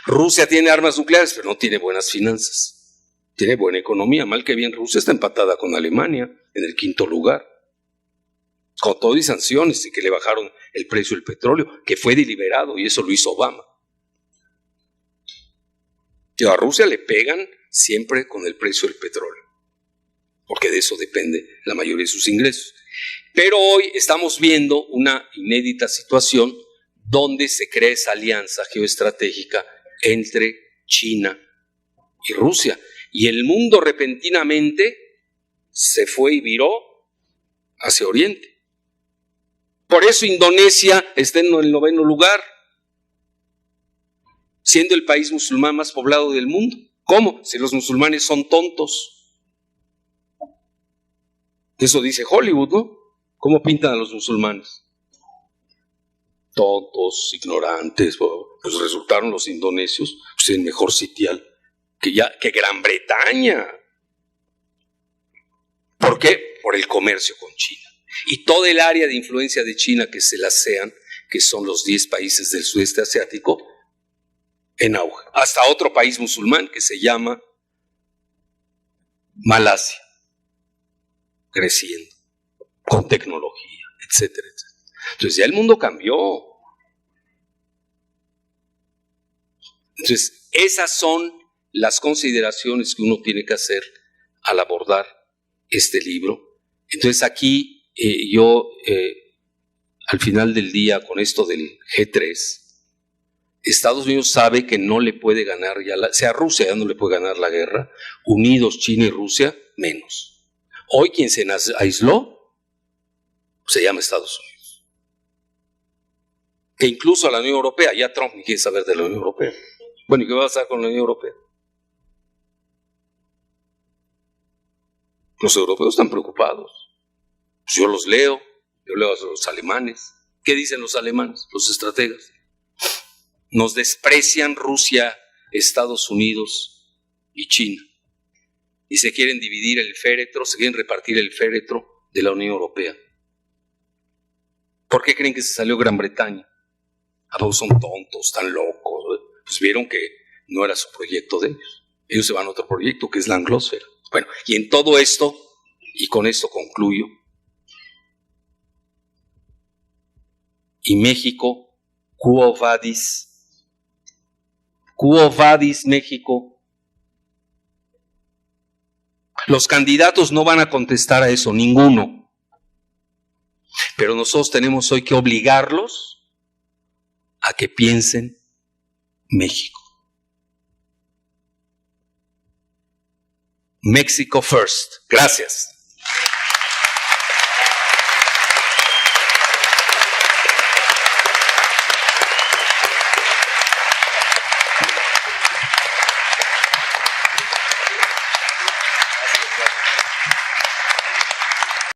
Rusia tiene armas nucleares, pero no tiene buenas finanzas. Tiene buena economía, mal que bien Rusia está empatada con Alemania en el 5º lugar. Con todo y sanciones y que le bajaron el precio del petróleo, que fue deliberado y eso lo hizo Obama. Y a Rusia le pegan siempre con el precio del petróleo, porque de eso depende la mayoría de sus ingresos. Pero hoy estamos viendo una inédita situación donde se crea esa alianza geoestratégica entre China y Rusia. Y el mundo repentinamente se fue y viró hacia Oriente. Por eso Indonesia está en el 9º lugar, siendo el país musulmán más poblado del mundo. ¿Cómo? Si los musulmanes son tontos. Eso dice Hollywood, ¿no? ¿Cómo pintan a los musulmanes? Tontos, ignorantes. Pues resultaron los indonesios el mejor sitial que Gran Bretaña. ¿Por qué? Por el comercio con China. Y toda el área de influencia de China que se la ASEAN, que son los 10 países del sudeste asiático, en auge. Hasta otro país musulmán que se llama Malasia, creciendo, con tecnología, etcétera, etcétera. Entonces ya el mundo cambió. Entonces esas son las consideraciones que uno tiene que hacer al abordar este libro. Entonces aquí yo al final del día, con esto del G3, Estados Unidos sabe que no le puede ganar, sea Rusia ya no le puede ganar la guerra, unidos China y Rusia, menos. Hoy quien se aisló se llama Estados Unidos. Que incluso a la Unión Europea, ya Trump ni quiere saber de la Unión Europea. Bueno, ¿y qué va a pasar con la Unión Europea? Los europeos están preocupados. Pues yo los leo, yo leo a los alemanes. ¿Qué dicen los alemanes, los estrategas? Nos desprecian Rusia, Estados Unidos y China. Y se quieren dividir el féretro, se quieren repartir el féretro de la Unión Europea. ¿Por qué creen que se salió Gran Bretaña? Pues son tontos, tan locos. Pues vieron que no era su proyecto de ellos. Ellos se van a otro proyecto que es la anglósfera. Bueno, y en todo esto, y con esto concluyo, y México, Quo vadis México. Los candidatos no van a contestar a eso, ninguno. Pero nosotros tenemos hoy que obligarlos a que piensen México. México first. Gracias.